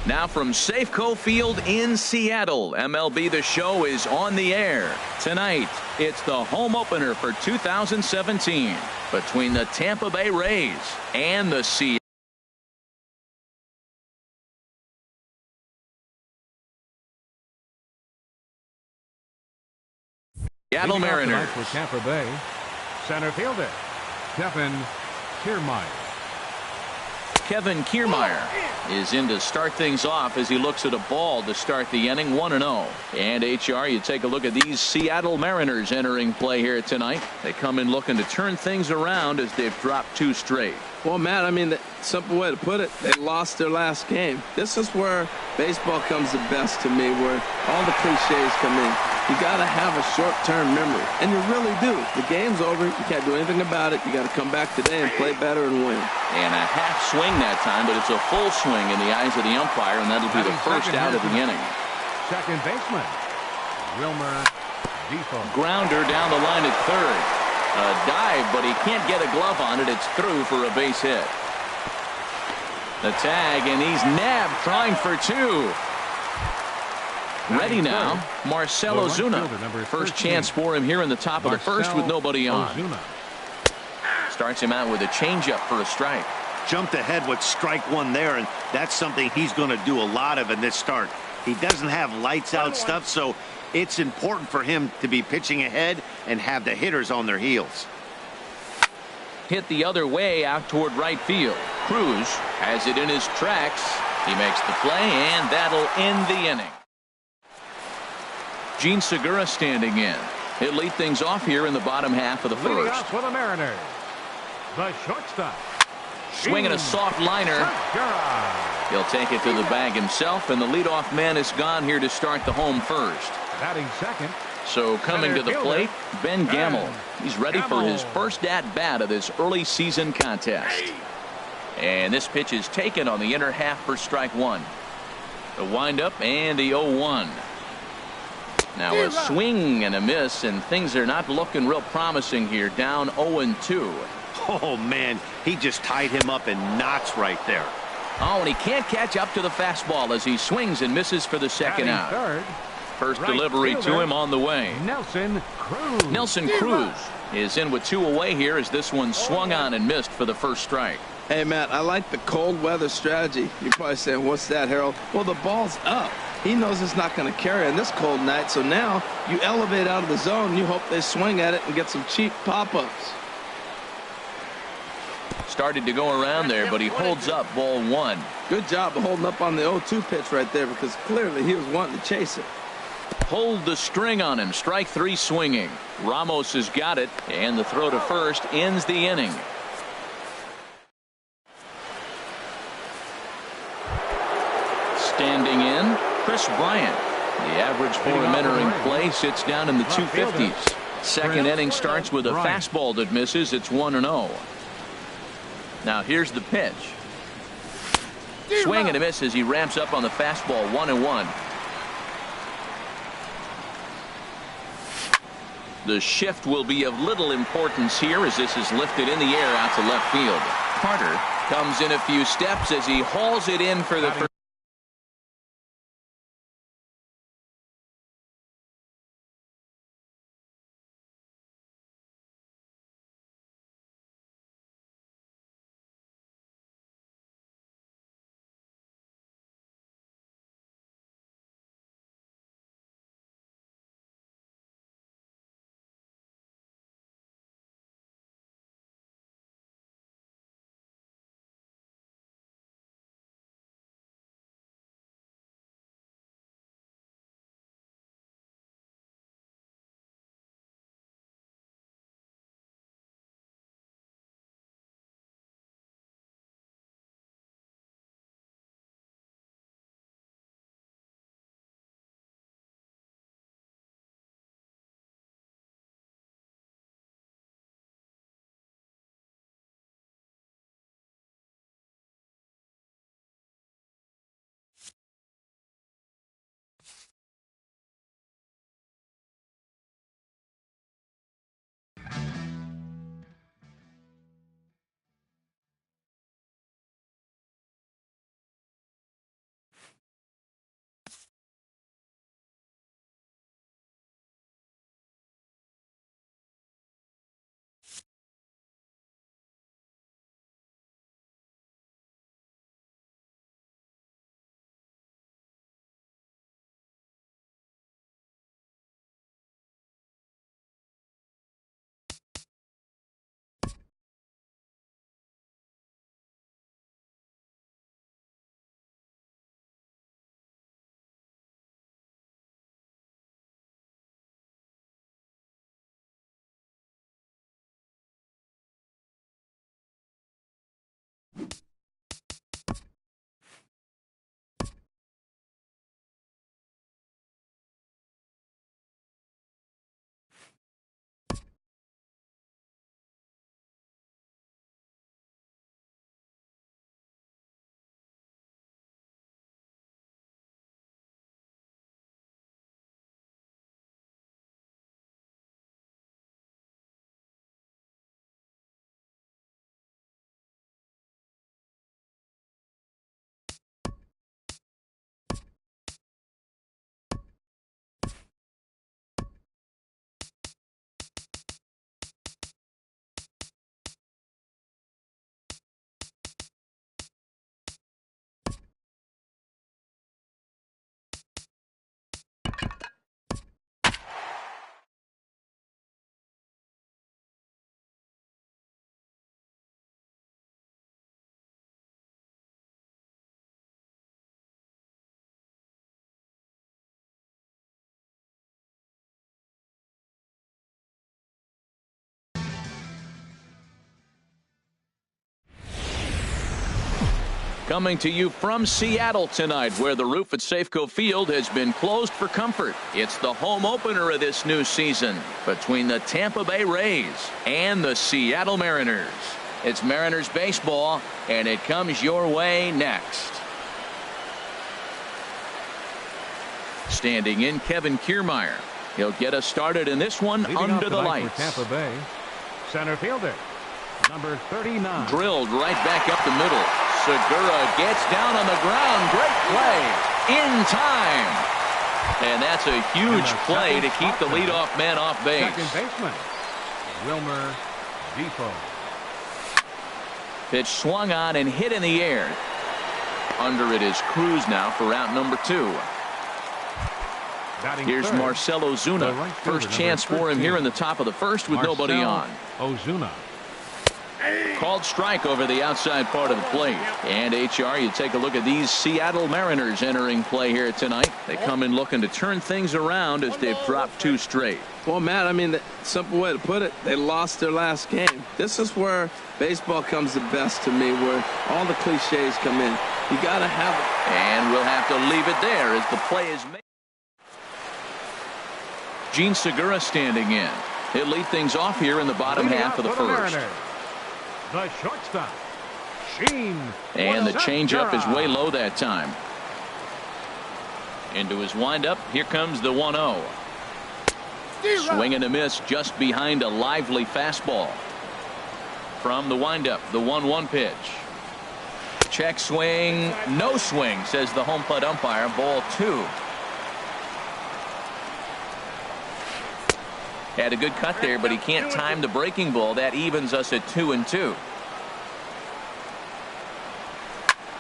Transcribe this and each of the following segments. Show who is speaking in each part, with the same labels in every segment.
Speaker 1: Now from Safeco Field in Seattle, MLB The Show is on the air. Tonight, it's the home opener for 2017 between the Tampa Bay Rays and the Seattle Mariners.
Speaker 2: For Tampa Bay, center fielder
Speaker 1: Kevin Kiermaier is in to start things off as he looks at a ball to start the inning. 1-0. And HR, you take a look at these Seattle Mariners entering play here tonight. They come in looking to turn things around as they've dropped 2 straight.
Speaker 3: Well, Matt, I mean, the simple way to put it, they lost their last game. This is where baseball comes the best to me, where all the cliches come in. You got to have a short-term memory, and you really do. The game's over. You can't do anything about it. You got to come back today and play better and win.
Speaker 1: And a half swing that time, but it's a full swing in the eyes of the umpire, and that'll be the first out of the inning.
Speaker 2: Second baseman, Wilmer Depot.
Speaker 1: Grounder down the line at third. A dive, but he can't get a glove on it. It's through for a base hit. The tag, and he's nabbed, trying for 2. Ready now, Marcell Ozuna. First chance for him here in the top of the first with nobody on. Starts him out with a changeup for a strike.
Speaker 4: Jumped ahead with strike 1 there, and that's something he's going to do a lot of in this start. He doesn't have lights out stuff, so it's important for him to be pitching ahead and have the hitters on their heels.
Speaker 1: Hit the other way out toward right field. Cruz has it in his tracks. He makes the play, and that'll end the inning. Gene Segura standing in. He'll lead things off here in the bottom half of the
Speaker 2: Leading
Speaker 1: first.
Speaker 2: off for the Mariners, the shortstop.
Speaker 1: Swinging a soft liner. He'll take it to the bag himself, and the leadoff man is gone here to start the home first.
Speaker 2: Batting second.
Speaker 1: So coming to the plate, Ben Gamel. He's ready for his first at-bat of this early season contest. And this pitch is taken on the inner half for strike 1. The windup and the 0-1. Now a swing and a miss, and things are not looking real promising here. Down 0-2.
Speaker 4: Oh, man, he just tied him up in knots right there.
Speaker 1: Oh, and he can't catch up to the fastball as he swings and misses for the second out.
Speaker 2: Third,
Speaker 1: First delivery to him on the way.
Speaker 2: Nelson
Speaker 1: Cruz is in with 2 away here as this one swung on and missed for the first strike.
Speaker 3: Hey, Matt, I like the cold weather strategy. You're probably saying, what's that, Harold? Well, the ball's up. He knows it's not going to carry on this cold night, so now you elevate out of the zone. You hope they swing at it and get some cheap pop-ups.
Speaker 1: Started to go around there, but he holds up ball 1.
Speaker 3: Good job of holding up on the 0-2 pitch right there, because clearly he was wanting to chase it.
Speaker 1: Hold the string on him. Strike 3 swinging. Ramos has got it, and the throw to first ends the inning. Standing in, Chris Bryant. The average for him entering play sits down in the 250s. Second inning starts with a fastball that misses. It's 1-0. Now here's the pitch. Swing and a miss as he ramps up on the fastball. 1-1. The shift will be of little importance here as this is lifted in the air out to left field. Carter comes in a few steps as he hauls it in for the first. Coming to you from Seattle tonight, where the roof at Safeco Field has been closed for comfort. It's the home opener of this new season between the Tampa Bay Rays and the Seattle Mariners. It's Mariners baseball, and it comes your way next. Standing in, Kevin Kiermaier. He'll get us started in this one.
Speaker 2: Leading
Speaker 1: under the
Speaker 2: tonight
Speaker 1: lights.
Speaker 2: for Tampa Bay, center fielder, number 39.
Speaker 1: Drilled right back up the middle. Segura gets down on the ground. Great play. In time. And that's a huge play to keep the leadoff man off base.
Speaker 2: Second baseman, Wilmer Depot.
Speaker 1: Pitch swung on and hit in the air. Under it is Cruz now for out number 2.
Speaker 2: Batting
Speaker 1: Here's
Speaker 2: third,
Speaker 1: Marcell
Speaker 2: the
Speaker 1: Ozuna.
Speaker 2: right fielder,
Speaker 1: First chance
Speaker 2: number
Speaker 1: for him
Speaker 2: 13.
Speaker 1: here in the top of the first with nobody
Speaker 2: Marcell
Speaker 1: on.
Speaker 2: Ozuna.
Speaker 1: Called strike over the outside part of the plate. And HR, you take a look at these Seattle Mariners entering play here tonight. They come in looking to turn things around as they've dropped 2 straight.
Speaker 3: Well, Matt, I mean, the simple way to put it, they lost their last game. This is where baseball comes the best to me, where all the cliches come in. You got to have it.
Speaker 1: And we'll have to leave it there as the play is made. Gene Segura standing in. He'll lead things off here in the bottom
Speaker 2: Leading
Speaker 1: half of the
Speaker 2: out for
Speaker 1: first.
Speaker 2: Mariners, the shortstop, Sheen.
Speaker 1: And the changeup is
Speaker 2: Segura.
Speaker 1: way low that time. Into his windup. Here comes the 1-0. Swing and a miss just behind a lively fastball. From the windup, the 1-1 pitch. Check swing. No swing, says the home plate umpire. Ball 2. Had a good cut there, but he can't time the breaking ball. That evens us at 2-2.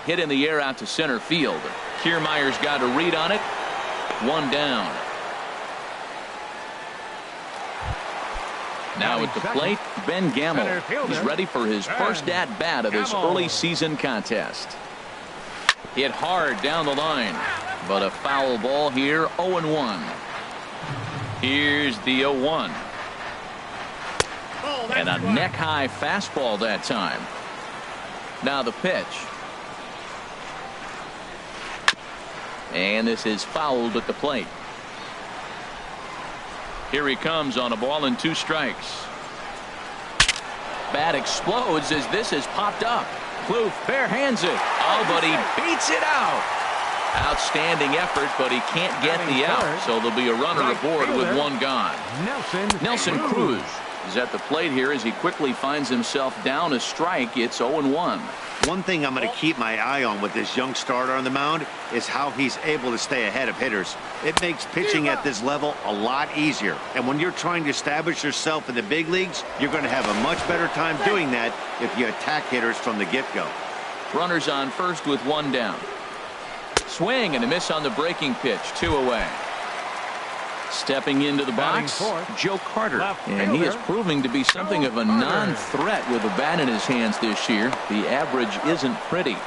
Speaker 1: Hit in the air out to center field. Kiermaier's got a read on it. 1 down. Now at the plate, Ben Gamel. He's ready for his first at-bat of this early season contest. Hit hard down the line, but a foul ball here, 0-1. Here's the 0-1. And a neck-high fastball that time. Now the pitch. And this is fouled at the plate. Here he comes on a ball and 2 strikes. Bat explodes as this has popped up. Plouffe bare hands it. Oh, but he beats it out. Outstanding effort, but he can't get the out. So there'll be a runner aboard with 1 gone. Nelson Cruz is at the plate here as he quickly finds himself down a strike. It's 0-1.
Speaker 4: One thing I'm going to keep my eye on with this young starter on the mound is how he's able to stay ahead of hitters. It makes pitching at this level a lot easier. And when you're trying to establish yourself in the big leagues, you're going to have a much better time doing that if you attack hitters from the get-go.
Speaker 1: Runners on first with 1 down. Swing and a miss on the breaking pitch. 2 away. Stepping into the box, Joe Carter. And he is proving to be something of a non-threat with a bat in his hands this year. The average isn't pretty.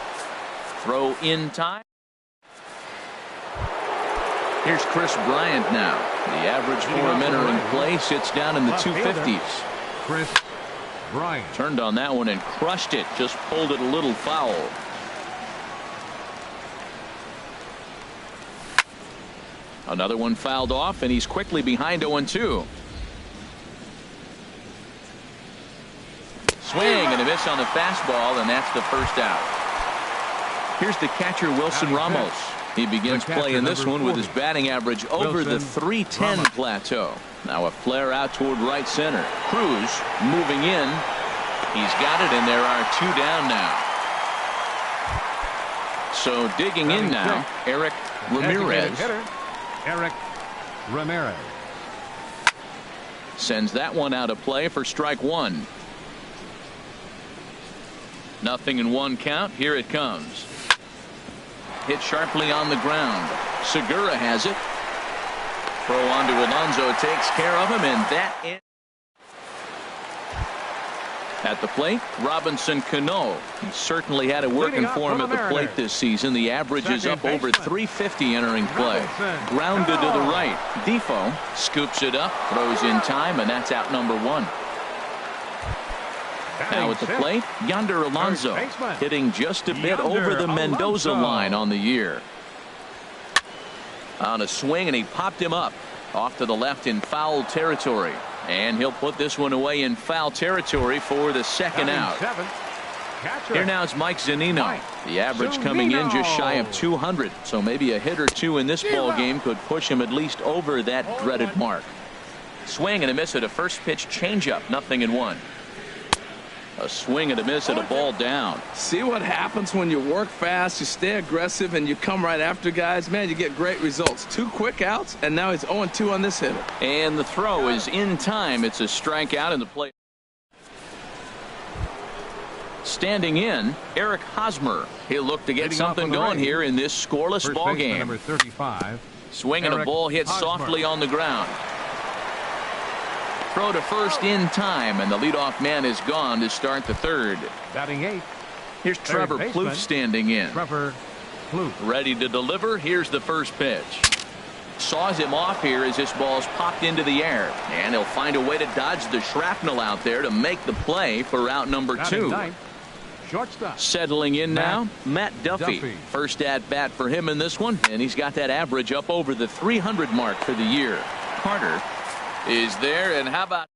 Speaker 1: Throw in time. Here's Chris Bryant now. The average for him entering play sits down in the 250s.
Speaker 2: Chris Bryant.
Speaker 1: Turned on that one and crushed it. Just pulled it a little foul. Another one fouled off, and he's quickly behind 0-2. Swing and a miss on the fastball, and that's the first out. Here's the catcher, Wilson Ramos. He begins play in this one with his batting average over the .310 plateau. Now a flare out toward right center. Cruz moving in. He's got it, and there are 2 down now. So digging in now, Eric Ramirez.
Speaker 2: Eric Ramirez
Speaker 1: sends that one out of play for strike 1. 0-1 count. Here it comes. Hit sharply on the ground. Segura has it. Throw on to Alonso takes care of him, and that is at the plate. Robinson Cano. He certainly had it working for him at the plate this season. The average is up over 350 entering play. Grounded to the right. Depot scoops it up, throws in time, and that's out number 1. Now at the plate, Yonder Alonso, hitting just a bit over the Mendoza line on the year. On a swing, and he popped him up off to the left in foul territory. And he'll put this one away in foul territory for the second out. Here now is Mike Zunino. The average coming in just shy of 200. So maybe a hit or two in this ball game could push him at least over that dreaded mark. Swing and a miss at a first pitch changeup. 0-1. A swing and a miss at a ball down.
Speaker 3: See what happens when you work fast, you stay aggressive, and you come right after guys. Man, you get great results. 2 quick outs, and now he's 0-2 on this hitter.
Speaker 1: And the throw is in time. It's a strikeout in the plate. Standing in, Eric Hosmer. He'll look to get something going here in this scoreless ball game.
Speaker 2: Number 35.
Speaker 1: Swing and a ball hit softly on the ground. Throw to first in time, and the leadoff man is gone to start the third.
Speaker 2: Batting 8.
Speaker 1: Here's Trevor Plouffe standing in.
Speaker 2: Trevor Plouffe.
Speaker 1: Ready to deliver. Here's the first pitch. Saws him off here as this ball's popped into the air. And he'll find a way to dodge the shrapnel out there to make the play for out number 2.
Speaker 2: Shortstop.
Speaker 1: Settling in now, Matt Duffy. First at bat for him in this one, and he's got that average up over the 300 mark for the year. Carter is there, and how about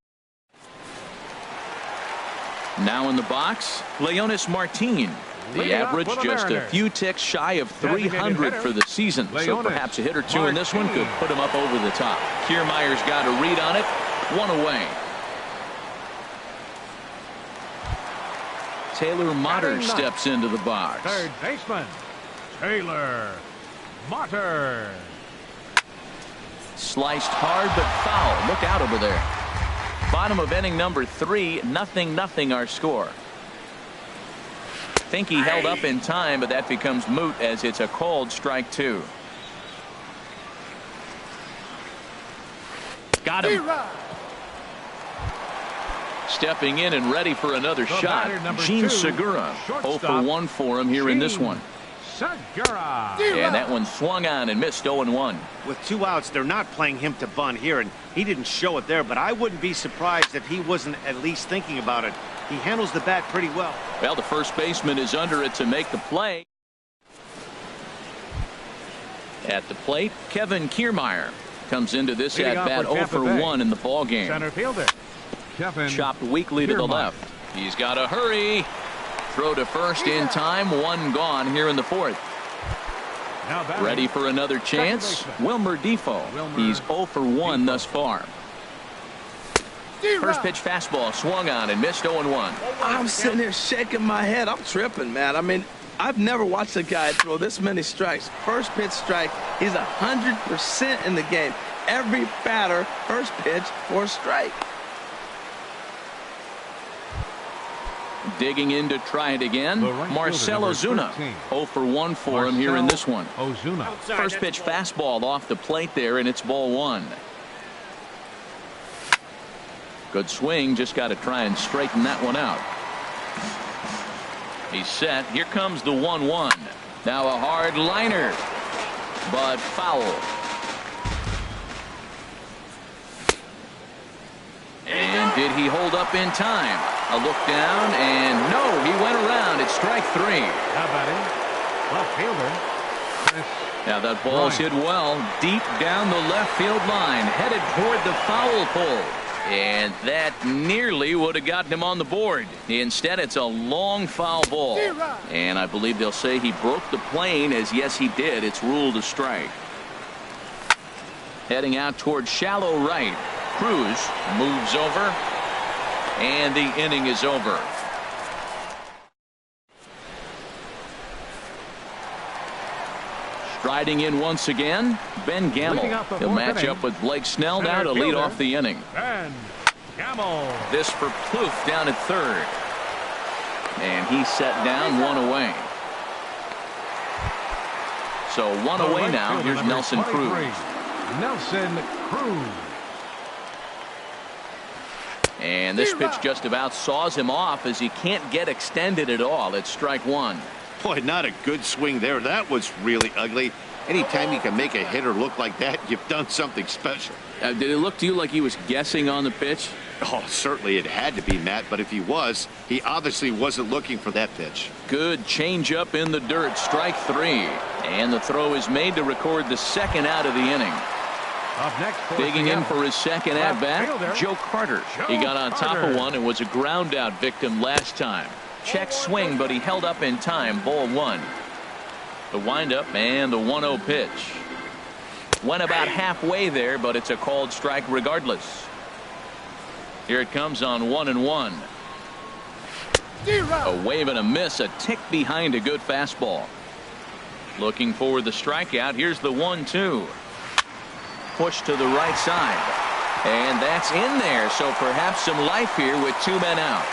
Speaker 1: now in the box, Leonis Martin. The average just a few ticks shy of 300 for the season. So perhaps a hit or two in this one could put him up over the top. Kiermaier's got a read on it. 1 away. Taylor Motter steps into the box.
Speaker 2: Third baseman, Taylor Motter.
Speaker 1: Sliced hard but foul. Look out over there. Bottom of inning number 3, 0-0 our score. Think he held up in time, but that becomes moot as it's a called strike 2. Got him. Stepping in and ready for another shot, Gene Segura. 0 for 1 for him here in this one.
Speaker 2: Segura.
Speaker 1: And that one swung on and missed. 0-1.
Speaker 4: With 2 outs, they're not playing him to bunt here, and he didn't show it there, but I wouldn't be surprised if he wasn't at least thinking about it. He handles the bat pretty well.
Speaker 1: Well, the first baseman is under it to make the play. At the plate, Kevin Kiermaier comes into this at bat 0 for 1 in the ball game.
Speaker 2: Center fielder. Kevin
Speaker 1: chopped weakly to the left. He's got to hurry. Throw to first in time. 1 gone here in the 4th. Ready for another chance. Wilmer Defoe. He's 0 for 1 thus far. First pitch fastball swung on and missed. 0-1.
Speaker 3: I'm sitting here shaking my head. I'm tripping, man. I mean, I've never watched a guy throw this many strikes. First pitch strike. He's 100% in the game. Every batter, first pitch for a strike.
Speaker 1: Digging in to try it again. Marcell Ozuna. 0 for 1 for him here in this one.
Speaker 2: Ozuna.
Speaker 1: First pitch fastball off the plate there, and it's ball 1. Good swing. Just got to try and straighten that one out. He's set. Here comes the 1-1. Now a hard liner, but foul. And did he hold up in time? A look down, and no, he went around. It's strike 3.
Speaker 2: How about him? Left fielder.
Speaker 1: Now that ball's hit well deep down the left field line, headed toward the foul pole. And that nearly would have gotten him on the board. Instead, it's a long foul ball. And I believe they'll say he broke the plane, as yes, he did. It's ruled a strike. Heading out toward shallow right. Cruz moves over, and the inning is over. Striding in once again, Ben Gamble. He'll match up with Blake Snell now to lead off the inning.
Speaker 2: Ben Gamble.
Speaker 1: This for Plouffe down at third. And he's set down 1 away. So 1 away now. Here's Nelson Cruz.
Speaker 2: Nelson Cruz.
Speaker 1: And this pitch just about saws him off as he can't get extended at all. It's strike 1.
Speaker 4: Boy, not a good swing there. That was really ugly. Anytime you can make a hitter look like that, you've done something special.
Speaker 1: Did it look to you like he was guessing on the pitch?
Speaker 4: Oh, certainly it had to be, Matt, but if he was, he obviously wasn't looking for that pitch.
Speaker 1: Good changeup in the dirt, strike 3. And the throw is made to record the second out of the inning.
Speaker 2: Up next,
Speaker 1: Digging in for his second at-bat, Joe Carter. He got on top of one and was a ground-out victim last time. Check swing, but he held up in time, ball 1. The windup and the 1-0 pitch. Went about halfway there, but it's a called strike regardless. Here it comes on 1-1. A wave and a miss, a tick behind a good fastball. Looking for the strikeout. Here's the 1-2. Push to the right side. And that's in there, so perhaps some life here with 2 men out.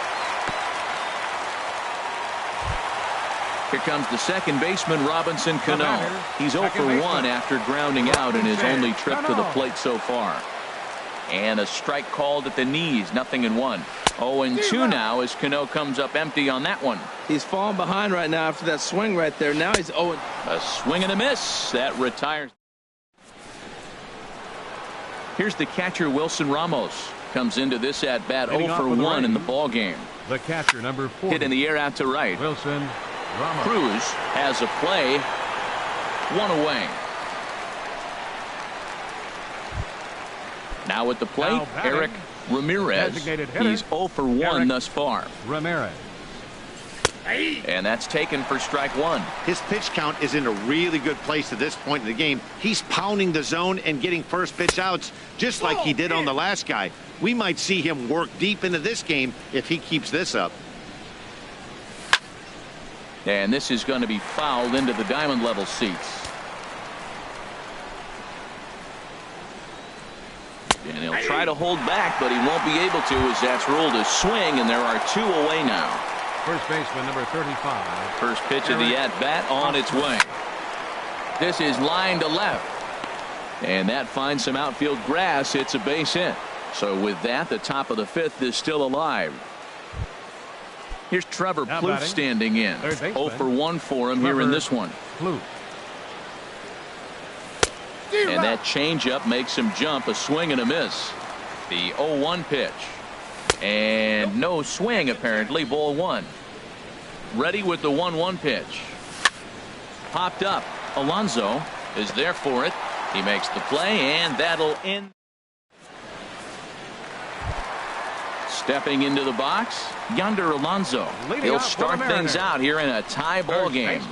Speaker 1: Here comes the second baseman, Robinson Cano. He's 0 for 1 after grounding out in his only trip to the plate so far. And a strike called at the knees, 0-1. 0-2 now as Cano comes up empty on that one.
Speaker 3: He's falling behind right now after that swing right there. Now he's 0.
Speaker 1: A swing and a miss. That retires. Here's the catcher, Wilson Ramos. Comes into this at-bat 0 for 1 in the ball game.
Speaker 2: The catcher, number 4.
Speaker 1: Hit in the air out to right.
Speaker 2: Wilson Ramos.
Speaker 1: Cruz has a play. 1 away. Now at the plate, Eric Ramirez. He's 0 for 1 thus far.
Speaker 2: Ramirez.
Speaker 1: And that's taken for strike 1.
Speaker 4: His pitch count is in a really good place at this point in the game. He's pounding the zone and getting first pitch outs just like he did on the last guy. We might see him work deep into this game if he keeps this up.
Speaker 1: And this is going to be fouled into the diamond level seats. And he'll try to hold back, but he won't be able to as that's ruled a swing, and there are 2 away now.
Speaker 2: First baseman, number 35.
Speaker 1: First pitch of the at-bat on its way. This is line to left. And that finds some outfield grass. It's a base hit. So with that, the top of the 5th is still alive. Here's Trevor Plouffe standing in. 0 for 1 for him here in this one. And that changeup makes him jump. A swing and a miss. The 0-1 pitch. And no swing, apparently. Ball 1. Ready with the 1-1 pitch. Popped up. Alonso is there for it. He makes the play, and that'll end. Stepping into the box, Yonder Alonso. He'll start things out here in a tie ball game.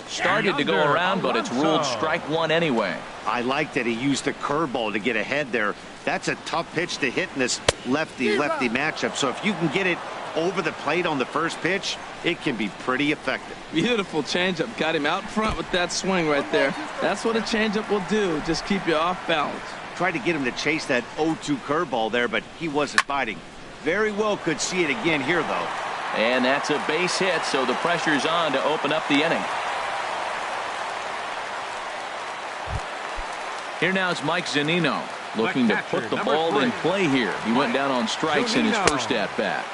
Speaker 1: Started to go around, but it's ruled strike 1 anyway.
Speaker 4: I like that he used the curveball to get ahead there. That's a tough pitch to hit in this lefty-lefty matchup. So if you can get it over the plate on the first pitch, it can be pretty effective.
Speaker 3: Beautiful changeup. Got him out front with that swing right there. That's what a changeup will do. Just keep you off balance.
Speaker 4: Tried to get him to chase that 0-2 curveball there, but he wasn't biting. Very well could see it again here, though.
Speaker 1: And that's a base hit, so the pressure's on to open up the inning. Here now is Mike Zunino looking to put the ball in play here. He went down on strikes in his first at-bat.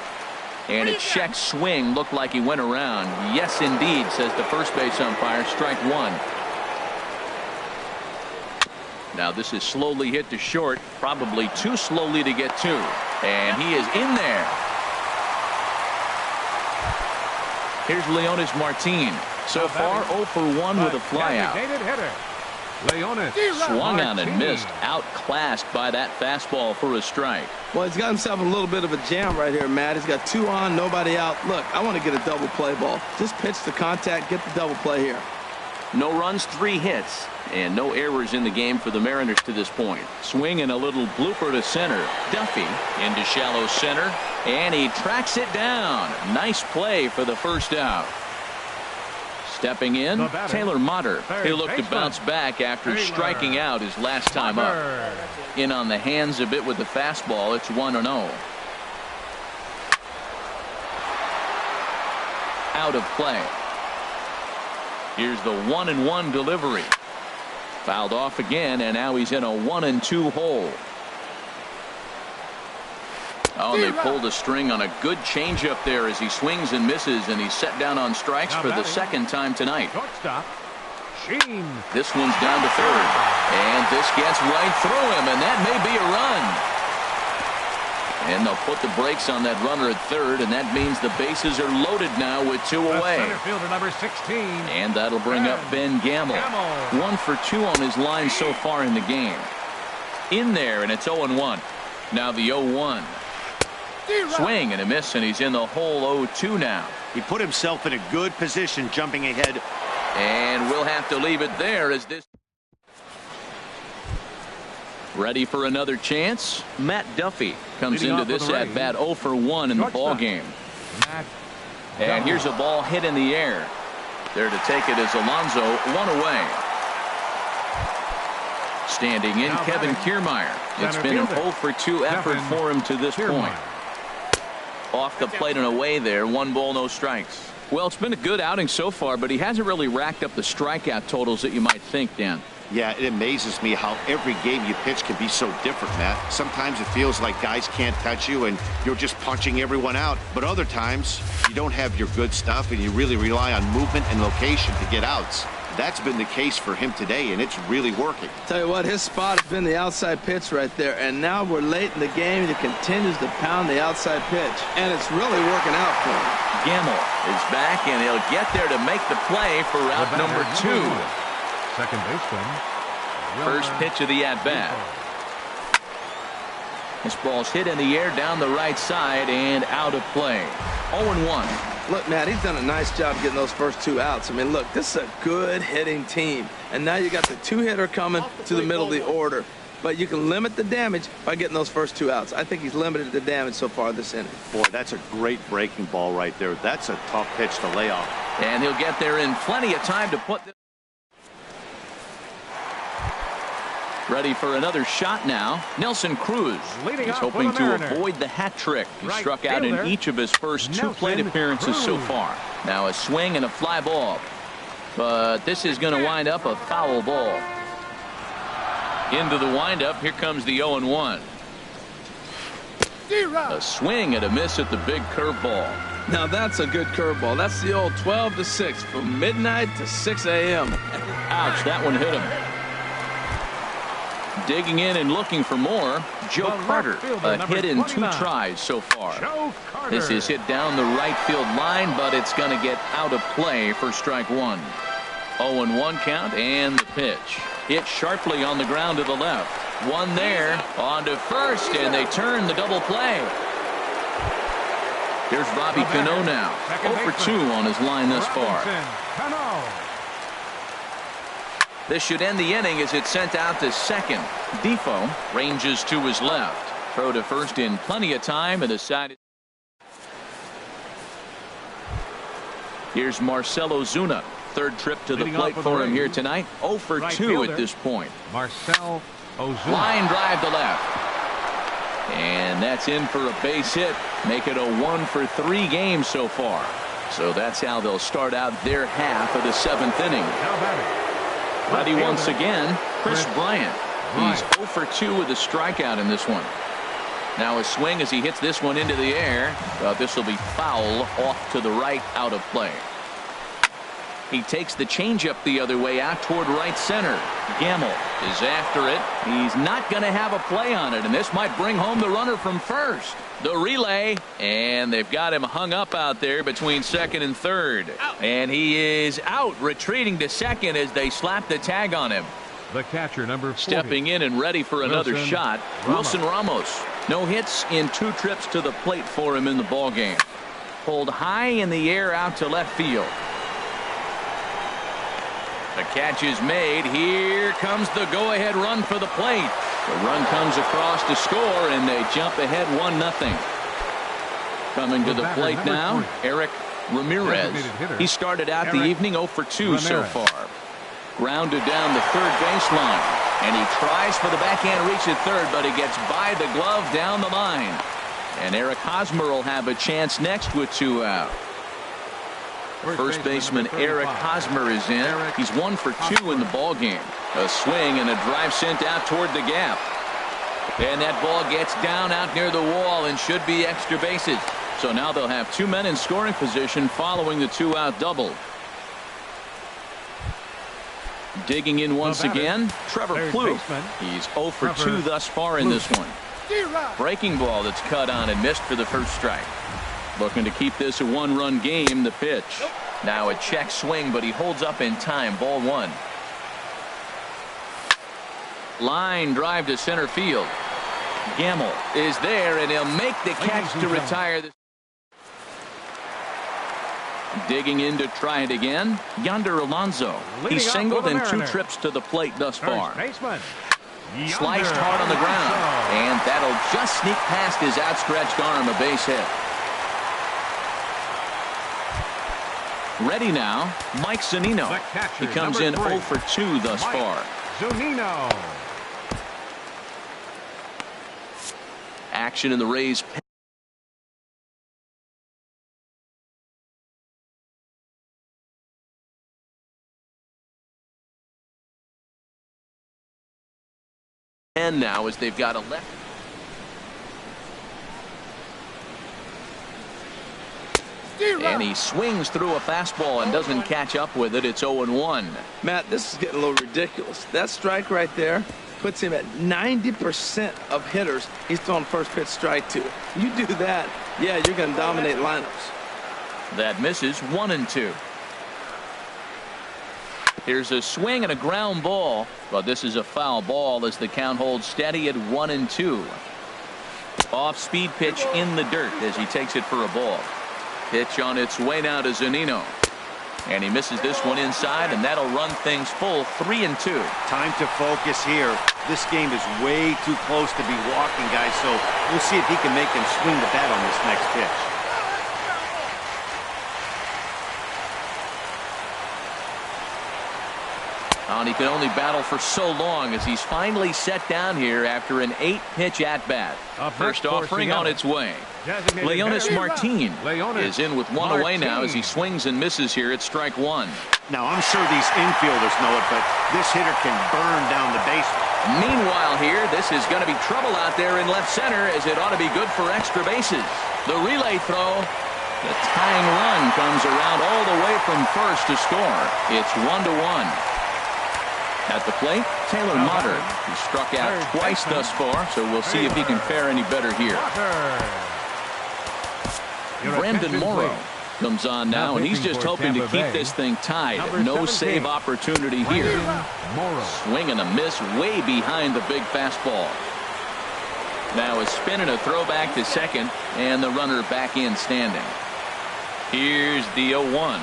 Speaker 1: And a check swing looked like he went around. Yes, indeed, says the first base umpire. Strike 1. Now this is slowly hit to short, probably too slowly to get to. And he is in there. Here's Leonis Martin. So far 0 for 1 with a flyout. Swung on and missed. Outclassed by that fastball for a strike.
Speaker 3: Well, he's got himself a little bit of a jam right here, Matt. He's got 2 on, nobody out. Look, I want to get a double play ball. Just pitch the contact, get the double play here.
Speaker 1: No runs, 3 hits, and no errors in the game for the Mariners to this point. Swing and a little blooper to center. Duffy into shallow center, and he tracks it down. Nice play for the first out. Stepping in, Taylor Motter. He'll look to bounce back after striking out his last time up. In on the hands a bit with the fastball. It's 1-0. Out of play. Here's the 1-1 delivery. Fouled off again, and now he's in a 1-2 hole. Oh, and they pulled a string on a good changeup there as he swings and misses, and he's set down on strikes for the second time tonight.
Speaker 2: Sheen.
Speaker 1: This one's down to third. And this gets right through him, and that may be a run. And they'll put the brakes on that runner at third, and that means the bases are loaded now with 2 away.
Speaker 2: Center fielder number 16.
Speaker 1: And that'll bring up Ben Gamble. 1 for 2 on his line so far in the game. In there, and it's 0-1. Now the 0-1. Swing and a miss, and he's in the hole 0-2 now.
Speaker 4: He put himself in a good position jumping ahead.
Speaker 1: And we'll have to leave it there as this. Ready for another chance? Matt Duffy comes into this at bat 0 for 1 in the ball game. And here's a ball hit in the air. There to take it is Alonso, 1 away. Standing in, Kevin Kiermaier. It's been an 0 for 2 effort for him to this point. Off the plate and away there, 1 ball, no strikes. Well, it's been a good outing so far, but he hasn't really racked up the strikeout totals that you might think, Dan.
Speaker 4: Yeah, it amazes me how every game you pitch can be so different, Matt. Sometimes it feels like guys can't touch you and you're just punching everyone out. But other times, you don't have your good stuff and you really rely on movement and location to get outs. That's been the case for him today, and it's really working.
Speaker 3: Tell you what, his spot has been the outside pitch right there, and now we're late in the game, and he continues to pound the outside pitch, and it's really working out for him.
Speaker 1: Gamble is back, and he'll get there to make the play for out number 2.
Speaker 2: Second baseman.
Speaker 1: First pitch of the at-bat. This ball's hit in the air down the right side and out of play. 0-1.
Speaker 3: Look, Matt, he's done a nice job getting those first 2 outs. I mean, look, this is a good hitting team. And now you got the 2-hitter coming to the middle of the order. But you can limit the damage by getting those first 2 outs. I think he's limited the damage so far this inning.
Speaker 4: Boy, that's a great breaking ball right there. That's a tough pitch to lay off.
Speaker 1: And he'll get there in plenty of time to put this. Ready for another shot now. Nelson Cruz is hoping to avoid the hat trick. He struck out in each of his first 2 plate appearances so far. Now a swing and a fly ball. But this is going to wind up a foul ball. Into the windup. Here comes the 0-1. A swing and a miss at the big curveball.
Speaker 3: Now that's a good curveball. That's the old 12 to 6 from midnight to 6 a.m.
Speaker 1: Ouch, that one hit him. Digging in and looking for more, Joe Carter, a hit in 2 tries so far. This is hit down the right field line, but it's going to get out of play for strike 1. 0-1 count and the pitch. Hit sharply on the ground to the left. One there, on to first, and they turn the double play. Here's Robbie Cano now, 0 for 2 on his line thus far. This should end the inning as it's sent out to second. Defoe ranges to his left. Throw to first in plenty of time, and the side. Here's Marcelo Zuna. 3rd trip to the plate for him here tonight. 0 for 2 at this point.
Speaker 2: Marcel Ozuna.
Speaker 1: Line drive to left. And that's in for a base hit. Make it a 1 for 3 game so far. So that's how they'll start out their half of the 7th inning. Ready once again, Chris Bryant. He's 0 for 2 with a strikeout in this one. Now a swing as he hits this one into the air. This will be foul off to the right, out of play. He takes the changeup the other way out toward right center. Gamble is after it. He's not going to have a play on it, and this might bring home the runner from first. The relay, and they've got him hung up out there between second and third. And he is out, retreating to second as they slap the tag on him.
Speaker 2: The catcher, number 40.
Speaker 1: Stepping in and ready for another shot, Wilson Ramos. No hits in 2 trips to the plate for him in the ballgame. Pulled high in the air out to left field. The catch is made. Here comes the go-ahead run for the plate. The run comes across to score, and they jump ahead 1-0. Coming to the plate now, Eric Ramirez. He started out the evening 0 for 2 so far. Grounded down the third baseline, and he tries for the backhand reach at third, but he gets by the glove down the line. And Eric Hosmer will have a chance next with 2 out. First baseman Eric Hosmer is in. He's 1 for 2 in the ball game. A swing and a drive sent out toward the gap. And that ball gets down out near the wall and should be extra bases. So now they'll have 2 men in scoring position following the 2-out double. Digging in once again, Trevor Plouffe. He's 0 for 2 thus far in this one. Breaking ball that's cut on and missed for the first strike. Looking to keep this a one-run game. The pitch. Now a check swing, but he holds up in time. Ball 1. Line drive to center field. Gamble is there, and he'll make the catch to retire this. Digging in to try it again, Yonder Alonso. He's singled in 2 trips to the plate thus far. Sliced hard on the ground, and that'll just sneak past his outstretched arm. A base hit. Ready now, Mike Zunino. He comes in 0 for 2 thus far.
Speaker 2: Zunino.
Speaker 1: Action in the Rays. And now as they've got a left. And he swings through a fastball and doesn't catch up with it. It's 0-1.
Speaker 3: Matt, this is getting a little ridiculous. That strike right there puts him at 90% of hitters he's throwing first pitch strike to. You do that, yeah, you're going to dominate lineups.
Speaker 1: That misses. 1-2. Here's a swing and a ground ball, but this is a foul ball as the count holds steady at 1-2. Off-speed pitch in the dirt as he takes it for a ball. Pitch on its way now to Zunino. And he misses this one inside, and that'll run things full. 3-2.
Speaker 4: Time to focus here. This game is way too close to be walking, guys, so we'll see if he can make them swing the bat on this next pitch.
Speaker 1: And he can only battle for so long as he's finally set down here after an 8-pitch at-bat. First offering on its way. Leonis Martin is in with one away now as he swings and misses here at strike 1.
Speaker 4: Now, I'm sure these infielders know it, but this hitter can burn down the base.
Speaker 1: Meanwhile here, this is going to be trouble out there in left center as it ought to be good for extra bases. The relay throw. The tying run comes around all the way from first to score. It's 1-1. At the plate, Taylor Motter. He struck out twice thus far, so we'll see if he can fare any better here. Brandon Morrow comes on now, and he's just hoping to keep this thing tied. No save opportunity here. Swing and a miss way behind the big fastball. Now a spin and a throw back to second, and the runner back in standing. Here's the 0-1.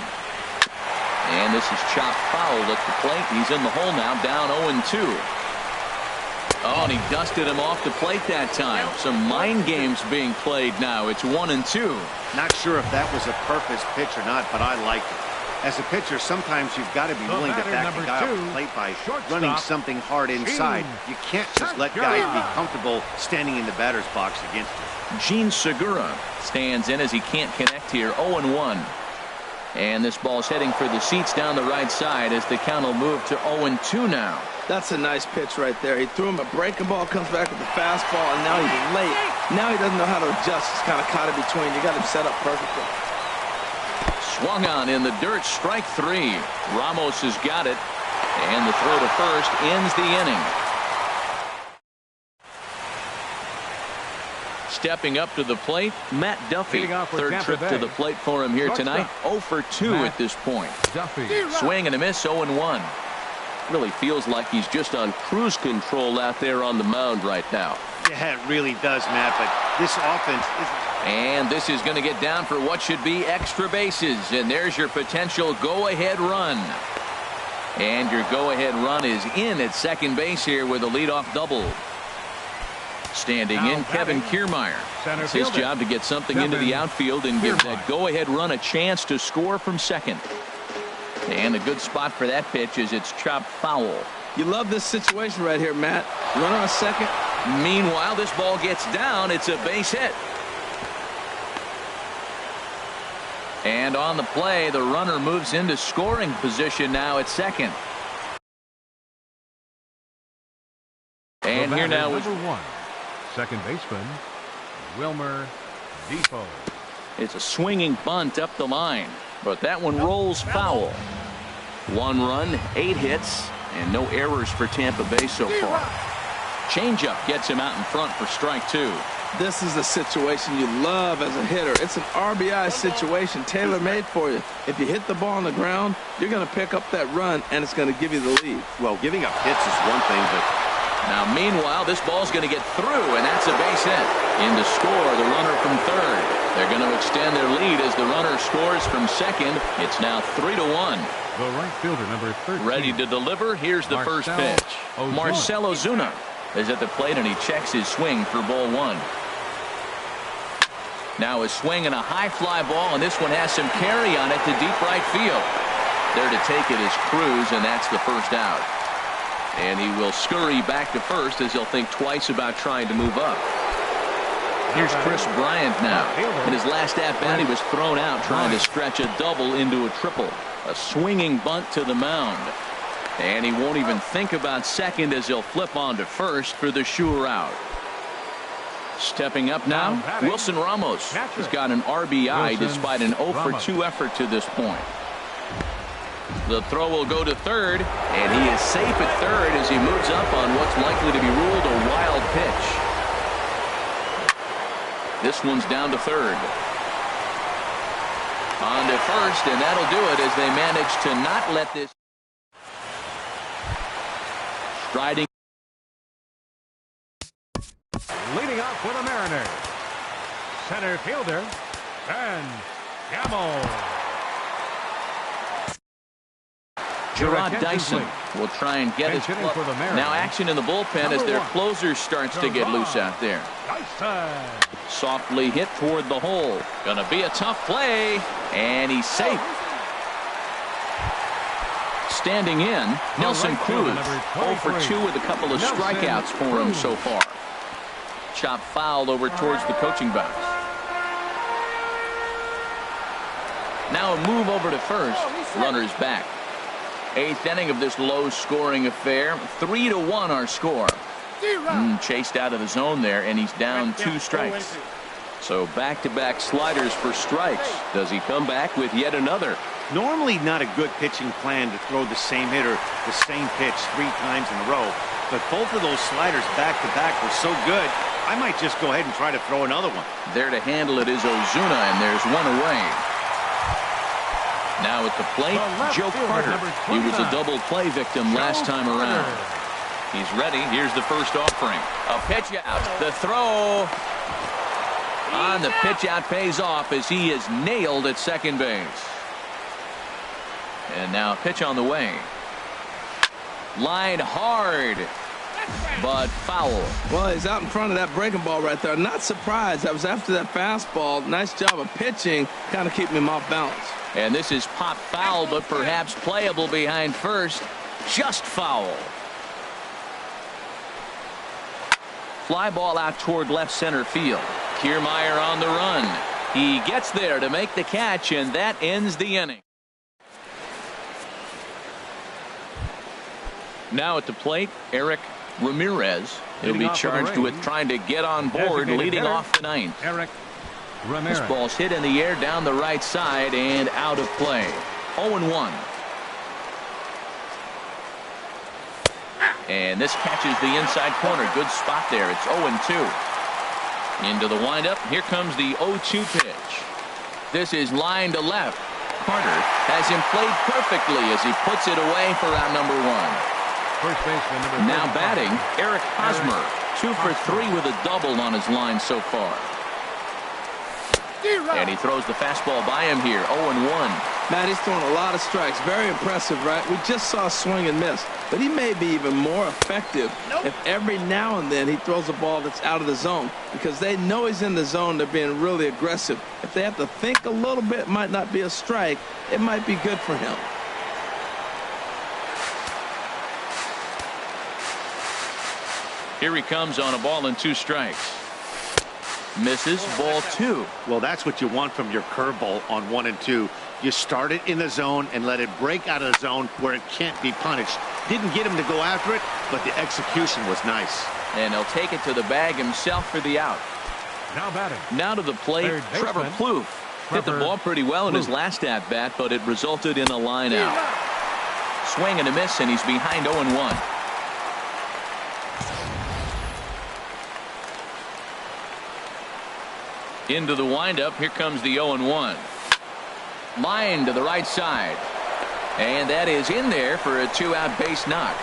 Speaker 1: And this is chopped foul at the plate. He's in the hole now, down 0-2. Oh, and he dusted him off the plate that time. Some mind games being played now. It's 1-2.
Speaker 4: Not sure if that was a purpose pitch or not, but I like it. As a pitcher, sometimes you've got to be willing to back the guy off the plate by running something hard inside. You can't just let guys be comfortable standing in the batter's box against you.
Speaker 1: Gene Segura stands in as he can't connect here. 0-1. And this ball's heading for the seats down the right side as the count will move to 0-2 now.
Speaker 3: That's a nice pitch right there. He threw him a breaking ball, comes back with the fastball, and now he's late. Now he doesn't know how to adjust. He's kind of caught in between. You got him set up perfectly.
Speaker 1: Swung on in the dirt. Strike 3. Ramos has got it. And the throw to first ends the inning. Stepping up to the plate, Matt Duffy. Third trip to the plate for him here tonight. 0 for 2 at this point. Swing and a miss. 0-1. Really feels like he's just on cruise control out there on the mound right now.
Speaker 4: Yeah, it really does, Matt, but this offense is...
Speaker 1: And this is going to get down for what should be extra bases. And there's your potential go-ahead run. And your go-ahead run is in at second base here with a leadoff double. Standing in, Kevin Kiermaier. It's his job to get something into the outfield and give that go-ahead run a chance to score from second. And a good spot for that pitch is it's chopped foul.
Speaker 3: You love this situation right here, Matt. Runner on second.
Speaker 1: Meanwhile, this ball gets down. It's a base hit. And on the play, the runner moves into scoring position now at second. And here now is
Speaker 2: number 1, second baseman, Wilmer Depot.
Speaker 1: It's a swinging bunt up the line, but that one rolls foul. 1 run, 8 hits, And no errors for Tampa Bay so far. Changeup gets him out in front for strike 2.
Speaker 3: This is a situation you love as a hitter. It's an RBI situation tailor-made for you. If you hit the ball on the ground, you're going to pick up that run, and it's going to give you the lead.
Speaker 4: Well, giving up hits is one thing, but
Speaker 1: now, meanwhile, this ball's going to get through, and that's a base hit. In to score, the runner from third. They're going to extend their lead as the runner scores from second. It's now 3-1.
Speaker 2: The right fielder, number 13.
Speaker 1: Ready to deliver. Here's the first pitch. Marcell Ozuna is at the plate, and he checks his swing for ball 1. Now a swing and a high fly ball, and this one has some carry on it to deep right field. There to take it is Cruz, and that's the first out. And he will scurry back to first as he'll think twice about trying to move up. Here's Chris Bryant now. In his last at-bat, he was thrown out trying to stretch a double into a triple. A swinging bunt to the mound. And he won't even think about second as he'll flip on to first for the sure out. Stepping up now, Wilson Ramos has got an RBI despite an 0 for 2 effort to this point. The throw will go to third, and he is safe at third as he moves up on what's likely to be ruled a wild pitch. This one's down to third. On to first, and that'll do it as they manage to not let this. Striding.
Speaker 2: Leading off for the Mariners, center fielder, Ben Gamel.
Speaker 1: Gerard Dyson will try and get his club. Now action in the bullpen as their closer starts to get loose out there. Softly hit toward the hole. Gonna be a tough play, and he's safe. Standing in, Nelson Cruz, 0 for 2 with a couple of strikeouts for him so far. Chop foul over towards the coaching box. Now a move over to first. Runners back. 8th inning of this low-scoring affair. 3-1 our score. Chased out of the zone there, and he's down 2 strikes. So back-to-back sliders for strikes. Does he come back with yet another?
Speaker 4: normally not a good pitching plan to throw the same hitter the same pitch 3 times in a row. But both of those sliders back-to-back were so good, I might just go ahead and try to throw another one.
Speaker 1: There to handle it is Ozuna, and there's one away. Now at the plate, Joe Carter. He was a double play victim last time around. He's ready. Here's the first offering. A pitch out. The throw on the pitch out pays off as he is nailed at second base. And now a pitch on the way. Line hard, but foul.
Speaker 3: Well, he's out in front of that breaking ball right there. Not surprised. That was after that fastball. Nice job of pitching, kind of keeping him off balance.
Speaker 1: And this is pop foul, but perhaps playable behind first. Just foul. Fly ball out toward left center field. Kiermaier on the run. He gets there to make the catch, and that ends the inning. Now at the plate, Eric Ramirez. He'll be charged with trying to get on board, leading off the ninth.
Speaker 2: Eric Ramirez.
Speaker 1: This ball's hit in the air down the right side and out of play. 0-1. And this catches the inside corner. Good spot there. It's 0-2. Into the windup. Here comes the 0-2 pitch. This is line to left. Carter has him played perfectly as he puts it away for out number 1.
Speaker 2: First baseman number
Speaker 1: now batting, Eric Hosmer. 2 for 3 with a double on his line so far. And he throws the fastball by him here. 0-1.
Speaker 3: Matt, he's throwing a lot of strikes. Very impressive, right? We just saw a swing and miss. But he may be even more effective if every now and then he throws a ball that's out of the zone. Because they know he's in the zone. They're being really aggressive. If they have to think a little bit, it might not be a strike. It might be good for him.
Speaker 1: Here he comes on a ball and 2 strikes. Misses, ball 2.
Speaker 4: Well, that's what you want from your curveball on 1 and 2. You start it in the zone and let it break out of the zone where it can't be punished. Didn't get him to go after it, but the execution was nice.
Speaker 1: And he'll take it to the bag himself for the out.
Speaker 2: Now batting.
Speaker 1: Now to the plate, Trevor Plouffe. Hit the ball pretty well in his last at-bat, but it resulted in a line out. swing and a miss, and he's behind 0-1. Into the windup. Here comes the 0-1. Line to the right side. And that is in there for a 2-out base knock.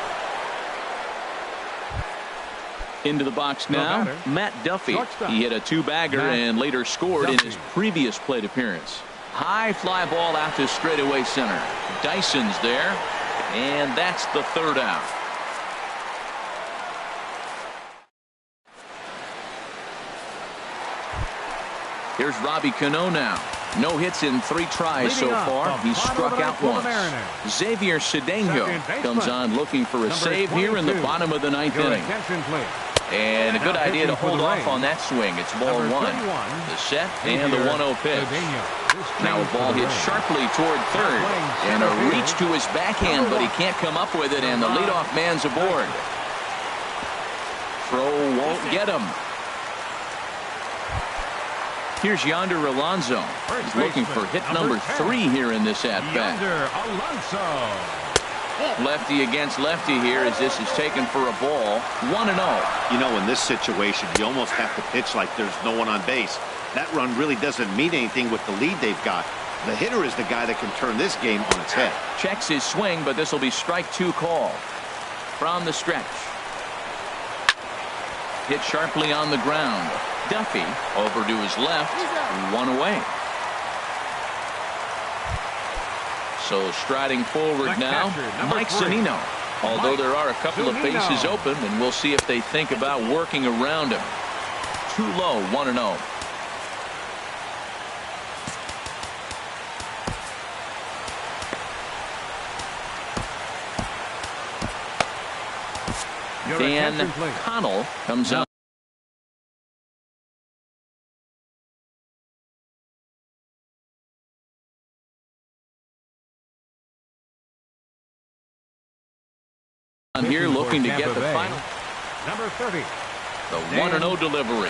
Speaker 1: Into the box now, Matt Duffy. He hit a 2-bagger and later scored in his previous plate appearance. High fly ball out to straightaway center. Dyson's there, and that's the 3rd out. Here's Robbie Cano now. No hits in 3 tries so far. He's struck out once. Xavier Cedeno comes on looking for a save here in the bottom of the 9th inning. And a good idea to hold off on that swing. It's ball 1. The set and the 1-0 pitch. Now a ball hit sharply toward third. And a reach to his backhand, but he can't come up with it, and the leadoff man's aboard. Throw won't get him. Here's Yonder Alonso. He's looking for hit number 3 here in this at-bat. Lefty against lefty here as this is taken for a ball. 1-0.
Speaker 4: You know, in this situation, you almost have to pitch like there's no one on base. That run really doesn't mean anything with the lead they've got. The hitter is the guy that can turn this game on its head.
Speaker 1: Checks his swing, but this will be strike 2 call. From the stretch. Hit sharply on the ground. Duffy over to his left. 1 away. So striding forward now, Mike Zunino. Although there are a couple of bases open, and we'll see if they think about working around him. Too low, 1-0. Dan Connell comes out. On here looking to get the final.
Speaker 2: Number 30.
Speaker 1: The 1-0 delivery.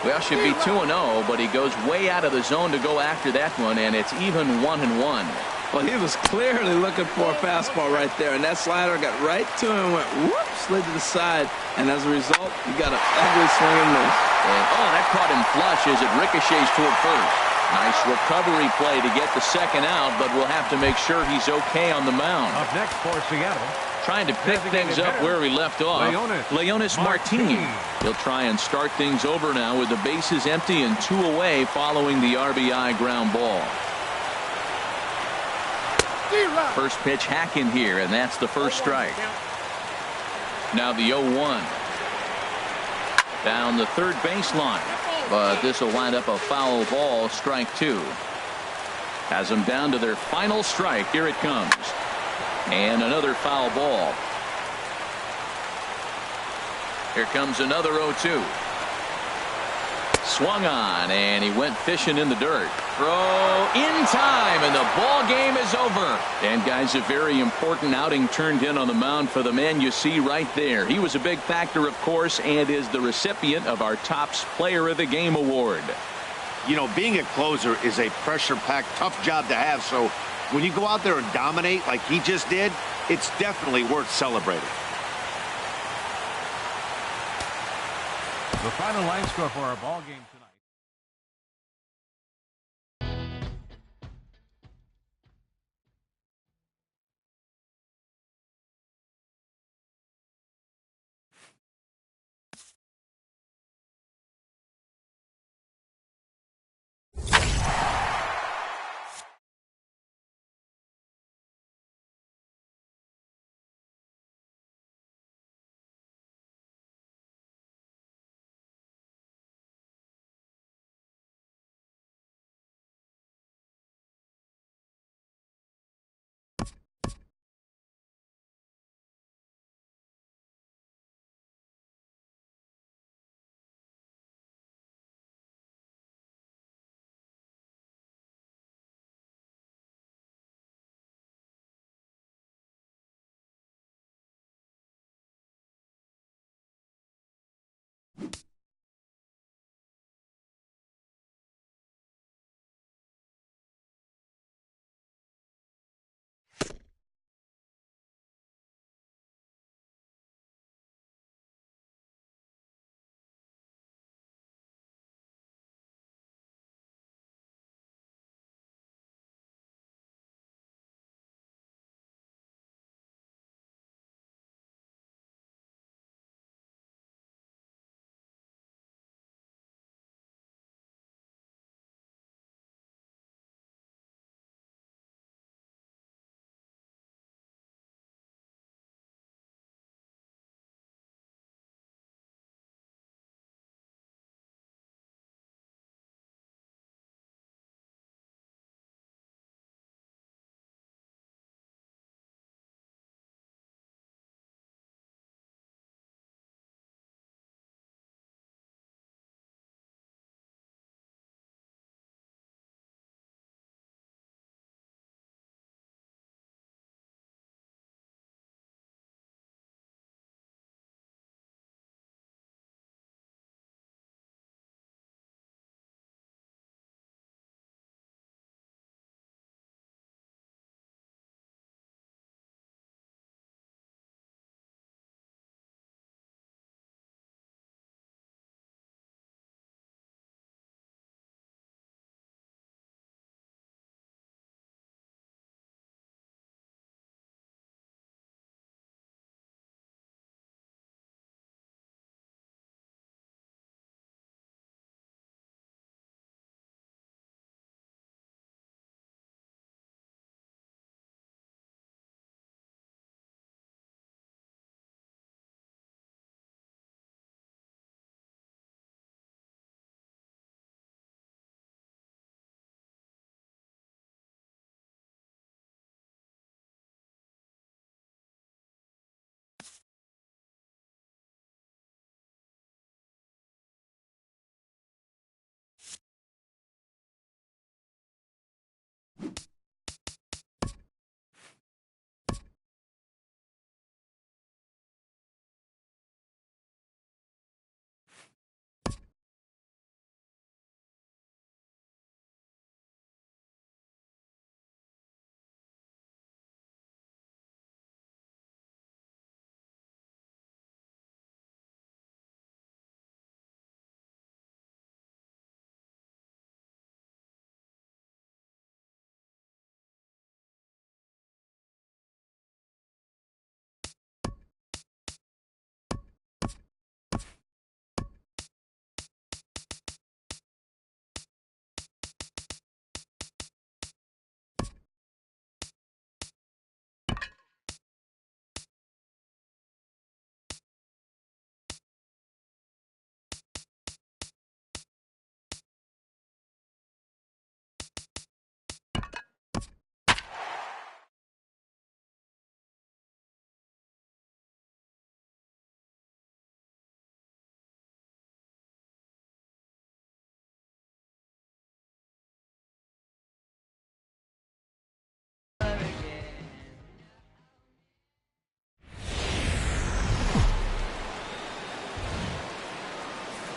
Speaker 1: Well, should be 2-0, but he goes way out of the zone to go after that one, and it's even 1-1.
Speaker 3: Well, he was clearly looking for a fastball right there, and that slider got right to him, went whoop, slid to the side, and as a result, you got an ugly swing and miss.
Speaker 1: And, oh, that caught him flush as it ricochets toward first. Nice recovery play to get the 2nd out, but we'll have to make sure he's okay on the mound.
Speaker 2: Up next for Seattle.
Speaker 1: Trying to pick things up where he left off. Leonis Martin. He'll try and start things over now with the bases empty and 2 away following the RBI ground ball. First pitch hack in here, and that's the first strike. Now the 0-1. Down the 3rd baseline. But this will wind up a foul ball, strike 2. Has them down to their final strike. Here it comes. And another foul ball. Here comes another 0-2. Swung on, and he went fishing in the dirt. Throw in time, and the ball game is over. And guys, a very important outing turned in on the mound for the man you see right there. He was a big factor, of course, and is the recipient of our Topps Player of the Game award.
Speaker 4: You know, being a closer is a pressure-packed, tough job to have, so when you go out there and dominate like he just did, it's definitely worth celebrating.
Speaker 2: The final line score for our ball game tonight.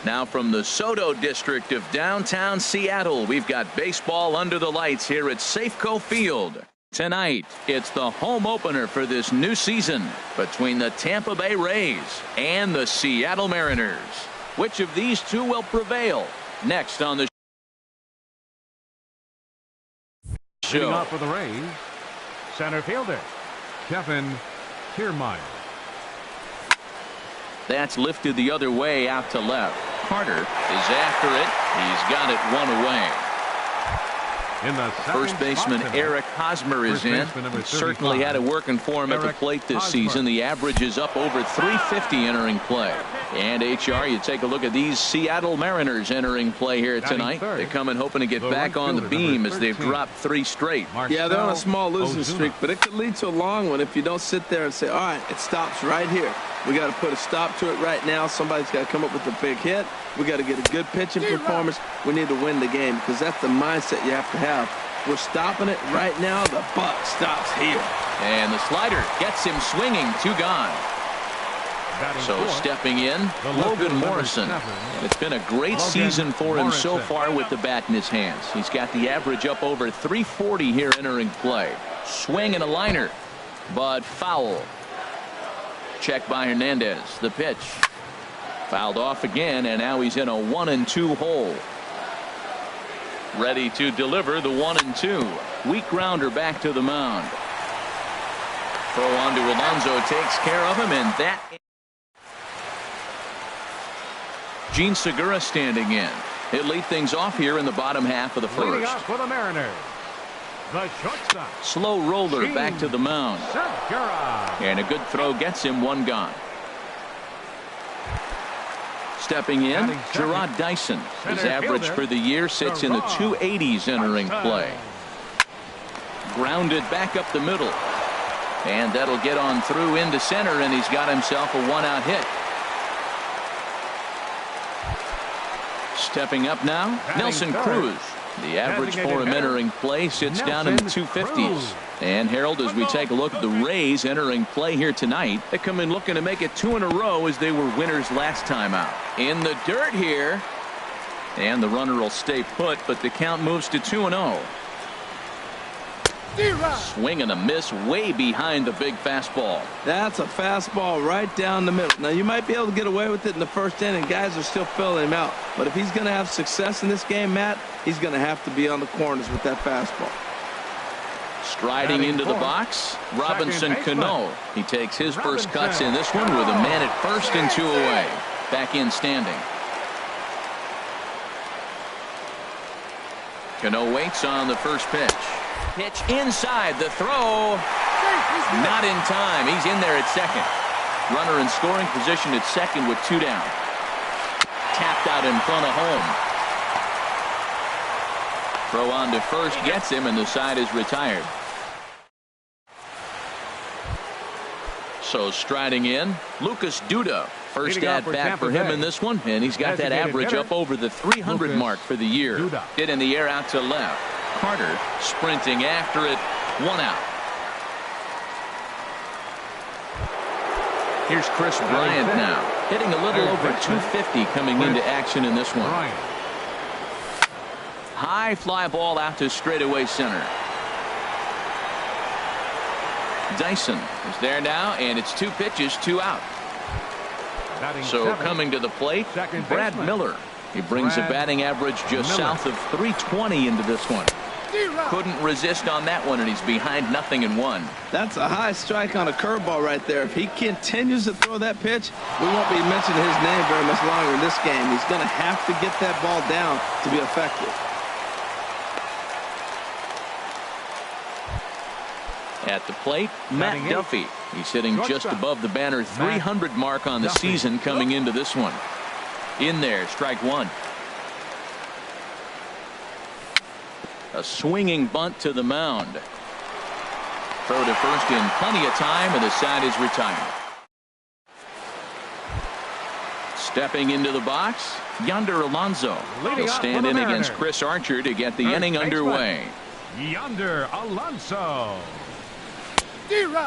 Speaker 1: Now from the Soto district of downtown Seattle, we've got baseball under the lights here at Safeco Field. Tonight, it's the home opener for this new season between the Tampa Bay Rays and the Seattle Mariners. Which of these two will prevail? Next on the show.
Speaker 2: Leading off for the Rays, center fielder Kevin Kiermaier.
Speaker 1: That's lifted the other way out to left. Carter is after it. He's got it one away.
Speaker 2: In the
Speaker 1: First baseman Eric Hosmer is in. Certainly had it working for him at the plate this season. The average is up over 350 entering play. And HR, you take a look at these Seattle Mariners entering play here tonight. They come in hoping to get back on the beam as they've dropped 3 straight.
Speaker 3: Yeah, they're on a small losing streak, but it could lead to a long one if you don't sit there and say, all right, it stops right here. We got to put a stop to it right now. Somebody's got to come up with a big hit. We got to get a good pitching performance. We need to win the game because that's the mindset you have to have. We're stopping it right now. The buck stops here.
Speaker 1: And the slider gets him swinging. 2 gone. So stepping in, Logan Morrison. And it's been a great season for him so far with the bat in his hands. He's got the average up over 340 here entering play. Swing and a liner, but foul. Check by Hernandez. The pitch. Fouled off again, and now he's in a 1-2 hole. Ready to deliver the 1-2. Weak grounder back to the mound. Throw on to Alonso takes care of him, and that. Gene Segura standing in. He'll lead things off here in the bottom half of the first.
Speaker 2: Leading off for the Mariners, the shortstop.
Speaker 1: Slow roller back to the mound.
Speaker 2: Segura.
Speaker 1: And a good throw gets him 1 gone. Stepping in, Gerard Dyson. His average for the year sits in the 280s entering play. Grounded back up the middle. And that'll get on through into center, and he's got himself a 1-out hit. Stepping up now, Nelson Cruz. The average for him entering play sits down in the 250s. And Harold, as we take a look at the Rays entering play here tonight, they come in looking to make it 2 in a row as they were winners last time out. In the dirt here, and the runner will stay put, but the count moves to 2-0. Swing and a miss way behind the big fastball.
Speaker 3: That's a fastball right down the middle. Now, you might be able to get away with it in the first inning. Guys are still filling him out. But if he's going to have success in this game, Matt, he's going to have to be on the corners with that fastball.
Speaker 1: Striding into the box, Robinson Cano. He takes his first cuts in this one with a man at first and 2 away. Back in standing. Cano waits on the first pitch. Pitch inside, the throw. Not in time. He's in there at second. Runner in scoring position at second with 2 down. Tapped out in front of home. Throw on to first gets him, and the side is retired. So striding in, Lucas Duda. First at bat for him in this one, and he's got that average up over the 300 mark for the year. Hit in the air out to left. Carter sprinting after it. 1 out. Here's Chris Bryant now, hitting a little over 250 coming into action in this one. High fly ball out to straightaway center. Dyson is there now, and it's 2 pitches, 2 out. So coming to the plate, Brad Miller. He brings a batting average just south of 320 into this one. Couldn't resist on that one, and he's behind 0-1.
Speaker 3: That's a high strike on a curveball right there. If he continues to throw that pitch, we won't be mentioning his name very much longer in this game. He's going to have to get that ball down to be effective.
Speaker 1: At the plate, Matt Duffy. He's hitting just above the banner 300 mark on the season coming into this one. In there, strike 1. A swinging bunt to the mound. Throw to first in plenty of time, and the side is retired. Stepping into the box, Yonder Alonso. He'll stand in against Chris Archer to get the inning underway.
Speaker 2: Yonder Alonso.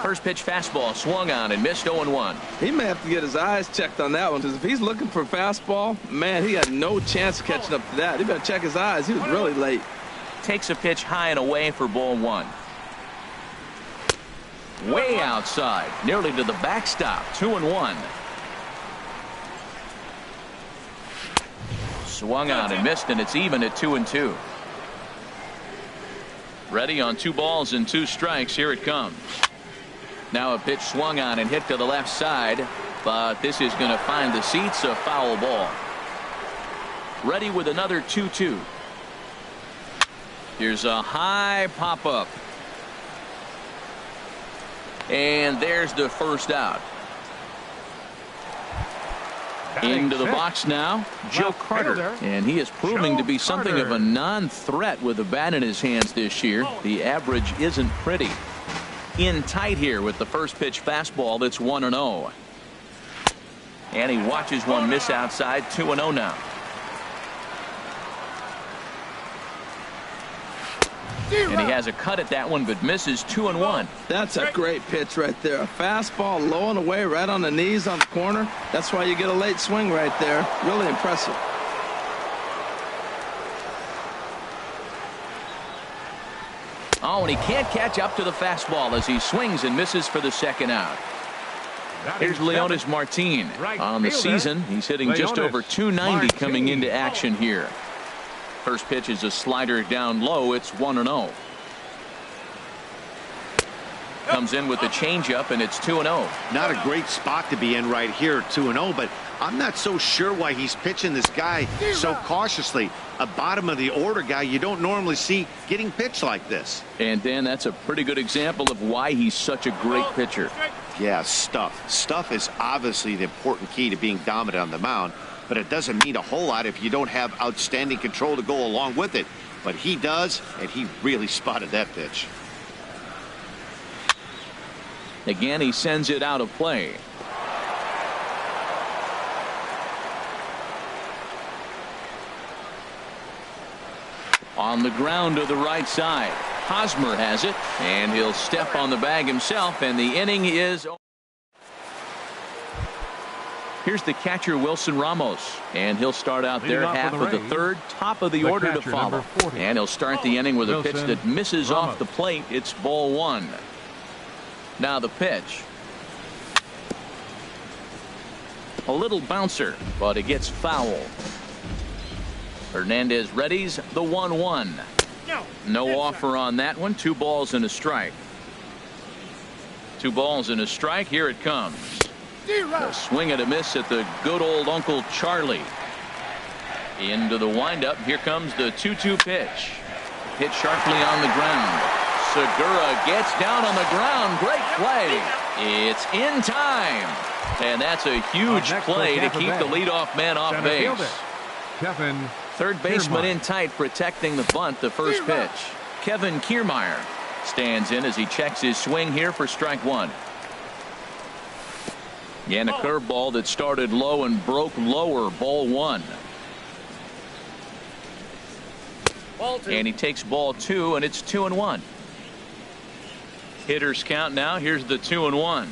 Speaker 1: First pitch fastball swung on and missed 0-1.
Speaker 3: He may have to get his eyes checked on that one, because if he's looking for fastball, man, he had no chance of catching up to that. He better check his eyes. He was really late.
Speaker 1: Takes a pitch high and away for ball 1. Way outside, nearly to the backstop. 2-1. Swung on and missed, and it's even at 2-2. Ready on 2 balls and 2 strikes. Here it comes. Now a pitch swung on and hit to the left side, but this is going to find the seats. A foul ball. Ready with another 2-2. Here's a high pop-up. And there's the first out. Into the box now, Joe Carter. And he is proving to be something of a non-threat with a bat in his hands this year. The average isn't pretty. In tight here with the first pitch fastball that's 1-0. And he watches one miss outside. 2-0 now. And he has a cut at that one, but misses. 2-1.
Speaker 3: That's a great pitch right there. A fastball low and away right on the knees on the corner. That's why you get a late swing right there. Really impressive.
Speaker 1: Oh, and he can't catch up to the fastball as he swings and misses for the second out. Here's Leonis Martin. On the season, he's hitting just over 290 coming into action here. First pitch is a slider down low. It's 1-0. Comes in with the changeup, and it's 2-0.
Speaker 4: Not a great spot to be in right here, 2-0, but I'm not so sure why he's pitching this guy so cautiously. A bottom of the order guy you don't normally see getting pitched like this.
Speaker 1: And Dan, that's a pretty good example of why he's such a great pitcher.
Speaker 4: Yeah, stuff. Stuff is obviously the important key to being dominant on the mound, but it doesn't mean a whole lot if you don't have outstanding control to go along with it. But he does, and he really spotted that pitch.
Speaker 1: Again, he sends it out of play. On the ground to the right side. Hosmer has it, and he'll step on the bag himself, and the inning is over. Here's the catcher, Wilson Ramos, and he'll start out their half of the third, top of the order to follow. And he'll start the inning with a pitch that misses off the plate. It's ball 1. Now the pitch. A little bouncer, but it gets foul. Hernandez readies the 1-1. No offer on that one. 2 balls and a strike. 2 balls and a strike. Here it comes. A swing and a miss at the good old Uncle Charlie. Into the windup. Here comes the 2-2 pitch. Hit sharply on the ground. Segura gets down on the ground. Great play. It's in time. And that's a huge play to keep the leadoff man off base.
Speaker 2: Kevin
Speaker 1: Third baseman in tight, protecting the bunt. The first pitch. Kevin Kiermaier stands in as he checks his swing here for strike 1. And a curveball that started low and broke lower. Ball 1. And he takes ball 2, and it's 2-1. Hitters count now. Here's the 2-1.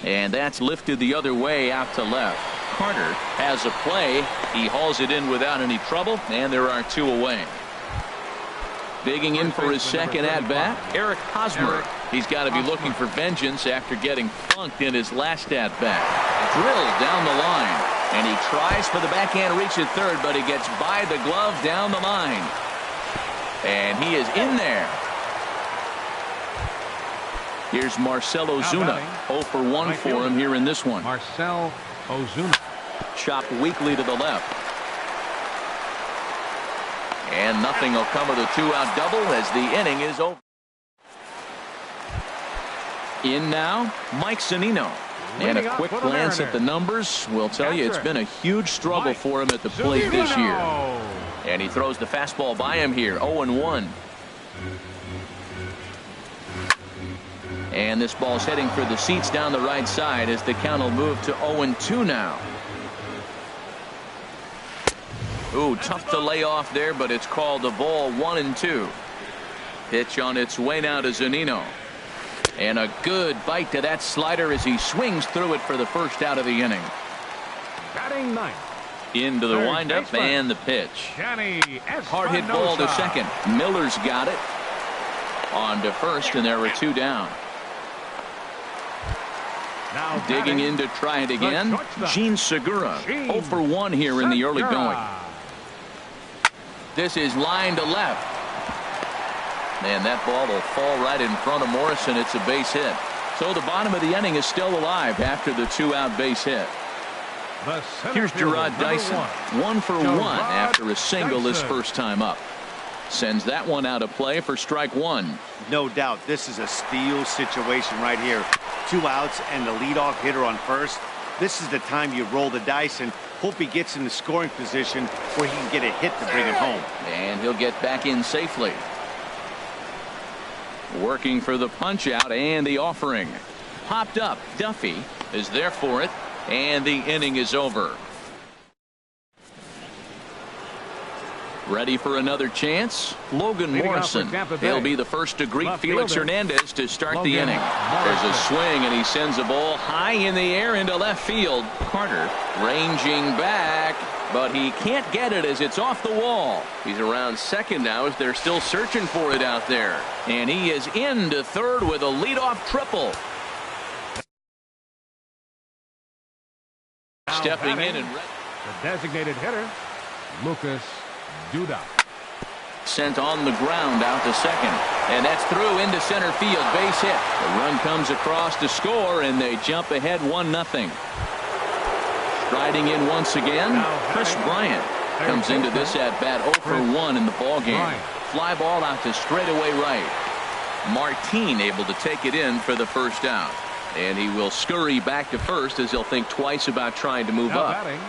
Speaker 1: And that's lifted the other way out to left. Carter has a play. He hauls it in without any trouble, and there are 2 away. Digging in for his second at-bat, Eric Hosmer. He's got to be looking for vengeance after getting funked in his last at-bat. Drilled down the line, and he tries for the backhand reach at third, but he gets by the glove down the line. And he is in there. Here's Marcell Ozuna. 0 for 1 for him here in this one.
Speaker 2: Marcell Ozuna.
Speaker 1: Chopped weakly to the left. And nothing will come of the 2-out double as the inning is over. In now, Mike Zunino. And a quick glance at the numbers will tell you it's been a huge struggle for him at the plate this year. And he throws the fastball by him here. 0-1. And this ball's heading for the seats down the right side as the count will move to 0-2 now. Ooh, tough to lay off there, but it's called a ball. 1-2. Pitch on its way now to Zunino. And a good bite to that slider as he swings through it for the first out of the inning.
Speaker 2: Batting ninth.
Speaker 1: Into the
Speaker 2: Third
Speaker 1: windup
Speaker 2: baseman.
Speaker 1: and the pitch. Hard hit ball to
Speaker 2: Espinosa.
Speaker 1: second. Miller's got it. On to first, and there were two down.
Speaker 2: Now
Speaker 1: Digging
Speaker 2: batting,
Speaker 1: in to try it again.
Speaker 2: shortstop.
Speaker 1: Gene Segura.
Speaker 2: Gene
Speaker 1: 0 for 1 here in the early
Speaker 2: Segura.
Speaker 1: going. This is line to left. And that ball will fall right in front of Morrison. It's a base hit. So the bottom of the inning is still alive after the 2-out base hit.
Speaker 2: The center
Speaker 1: Here's
Speaker 2: fielder,
Speaker 1: Gerard
Speaker 2: number
Speaker 1: Dyson. 1 for 1
Speaker 2: Gerard
Speaker 1: after a single his
Speaker 2: Dyson.
Speaker 1: first time up. Sends that one out of play for strike one.
Speaker 4: No doubt this is a steal situation right here. 2 outs and the leadoff hitter on first. This is the time you roll the dice and hope he gets in the scoring position where he can get a hit to bring it home.
Speaker 1: And he'll get back in safely. Working for the punch out and the offering. Popped up. Duffy is there for it. And the inning is over. Ready for another chance? Logan
Speaker 2: Leading off
Speaker 1: Morrison.
Speaker 2: for Tampa Bay.
Speaker 1: He'll be the first to greet
Speaker 2: Left
Speaker 1: Felix
Speaker 2: fielder,
Speaker 1: Hernandez to start the
Speaker 2: Logan
Speaker 1: inning. There's a
Speaker 2: Morrison.
Speaker 1: swing and he sends a ball high in the air into left field. Carter ranging back, but he can't get it as it's off the wall. He's around second now as they're still searching for it out there. And he is into third with a leadoff triple.
Speaker 2: Now
Speaker 1: Stepping
Speaker 2: batting,
Speaker 1: in and
Speaker 2: the designated hitter, Lucas Duda.
Speaker 1: sent on the ground out to second. And that's through into center field. Base hit. The run comes across to score, and they jump ahead 1-0. Striding in once again, Chris Bryant comes into this at bat 0 for 1 in the ball game. Fly ball out to straightaway right. Martin able to take it in for the first out. And he will scurry back to first as he'll think twice about trying to move
Speaker 2: Now
Speaker 1: up.
Speaker 2: batting,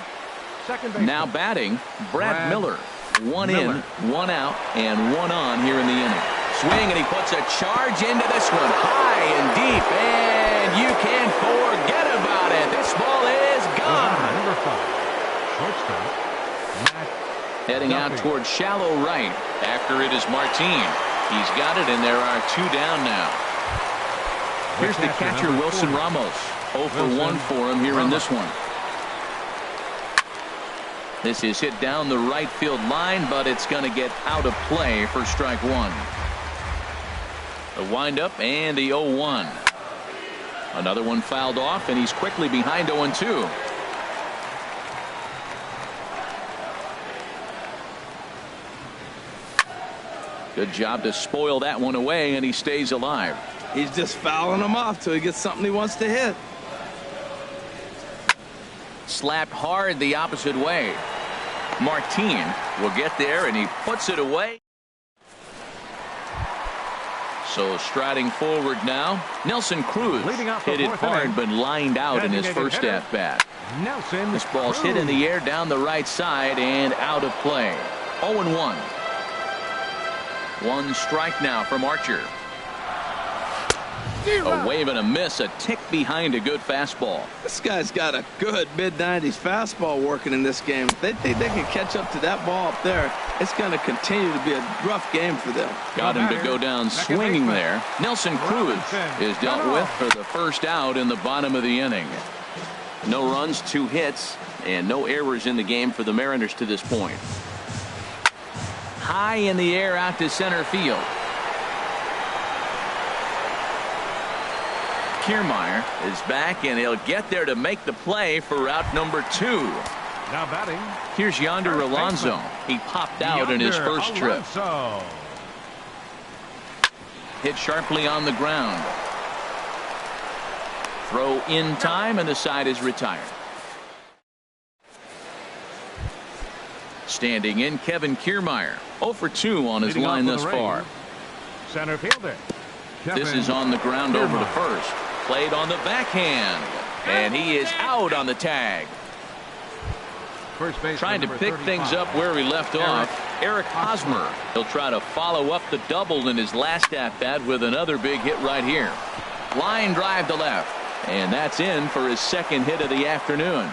Speaker 2: second baseman.
Speaker 1: Now batting, Brad Miller. One
Speaker 2: Miller.
Speaker 1: in, one out, and one on here in the inning. Swing, and he puts a charge into this one. High and deep, and you can forget about it. This ball is gone.
Speaker 2: Number 5, shortstop, Matt
Speaker 1: Heading out
Speaker 2: Duffy.
Speaker 1: towards shallow right. After it is Martin. He's got it, and there are 2 down now. Here's the catcher,
Speaker 2: number
Speaker 1: Wilson
Speaker 2: 40.
Speaker 1: Ramos. 0 for
Speaker 2: Wilson
Speaker 1: 1 for him here in this one. This is hit down the right field line, but it's going to get out of play for strike one. The windup and the 0-1. Another one fouled off, and he's quickly behind 0-2. Good job to spoil that one away, and he stays alive.
Speaker 3: He's just fouling them off till he gets something he wants to hit.
Speaker 1: Slapped hard the opposite way. Martin will get there, and he puts it away. So striding forward now, Nelson Cruz
Speaker 2: Leading off the
Speaker 1: hit it
Speaker 2: fourth
Speaker 1: hard
Speaker 2: inning.
Speaker 1: but lined out in his
Speaker 2: Designated
Speaker 1: first
Speaker 2: hitter,
Speaker 1: at bat.
Speaker 2: Nelson
Speaker 1: This ball's hit in the air down the right side and out of play. 0-1. One strike now from Archer. A wave and a miss, a tick behind a good fastball.
Speaker 3: This guy's got a good mid-90s fastball working in this game. If they think they can catch up to that ball up there, it's going to continue to be a rough game for them.
Speaker 1: Got him to go down
Speaker 2: Second
Speaker 1: swinging
Speaker 2: baseman.
Speaker 1: there. Nelson Cruz
Speaker 2: Robinson.
Speaker 1: is dealt with for the first out in the bottom of the inning. No runs, 2 hits, and no errors in the game for the Mariners to this point. High in the air out to center field. Kiermaier is back, and he'll get there to make the play for out number 2.
Speaker 2: Now batting,
Speaker 1: Here's Yonder
Speaker 2: First
Speaker 1: Alonso.
Speaker 2: baseman.
Speaker 1: He popped out in his
Speaker 2: Yonder
Speaker 1: first trip.
Speaker 2: Alonso.
Speaker 1: Hit sharply on the ground. Throw in time, and the side is retired. Standing in, Kevin Kiermaier. 0 for 2 on his
Speaker 2: Leading
Speaker 1: line
Speaker 2: off
Speaker 1: thus
Speaker 2: for the
Speaker 1: far.
Speaker 2: Rays, center fielder.
Speaker 1: This
Speaker 2: Kevin
Speaker 1: is on the ground over to
Speaker 2: Kiermaier.
Speaker 1: first. Played on the backhand. And he is out on the tag.
Speaker 2: First baseman,
Speaker 1: Trying to
Speaker 2: number
Speaker 1: pick
Speaker 2: 35.
Speaker 1: things up where he left off. Eric Hosmer. He'll try to follow up the double in his last at-bat with another big hit right here. Line drive to left. And that's in for his second hit of the afternoon.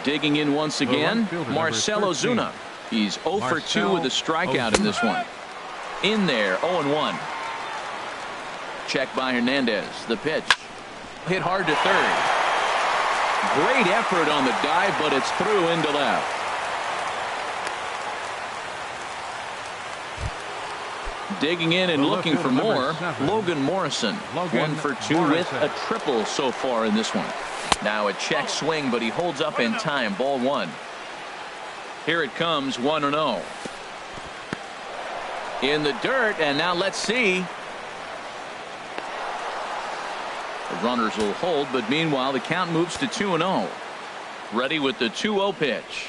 Speaker 1: Digging in once again,
Speaker 2: left fielder, number
Speaker 1: Marcell
Speaker 2: 13.
Speaker 1: Ozuna. He's 0 for 2 with a strikeout in this one. In there, 0-1. Check by Hernandez. The pitch. Hit hard to third. Great effort on the dive, but it's through into left. Digging in and looking for more, Logan Morrison. 1 for 2 with a triple so far in this one. Now a check swing, but he holds up in time. Ball 1. Here it comes, 1-0. In the dirt, and now let's see. The runners will hold, but meanwhile the count moves to 2-0. Ready with the 2-0 pitch.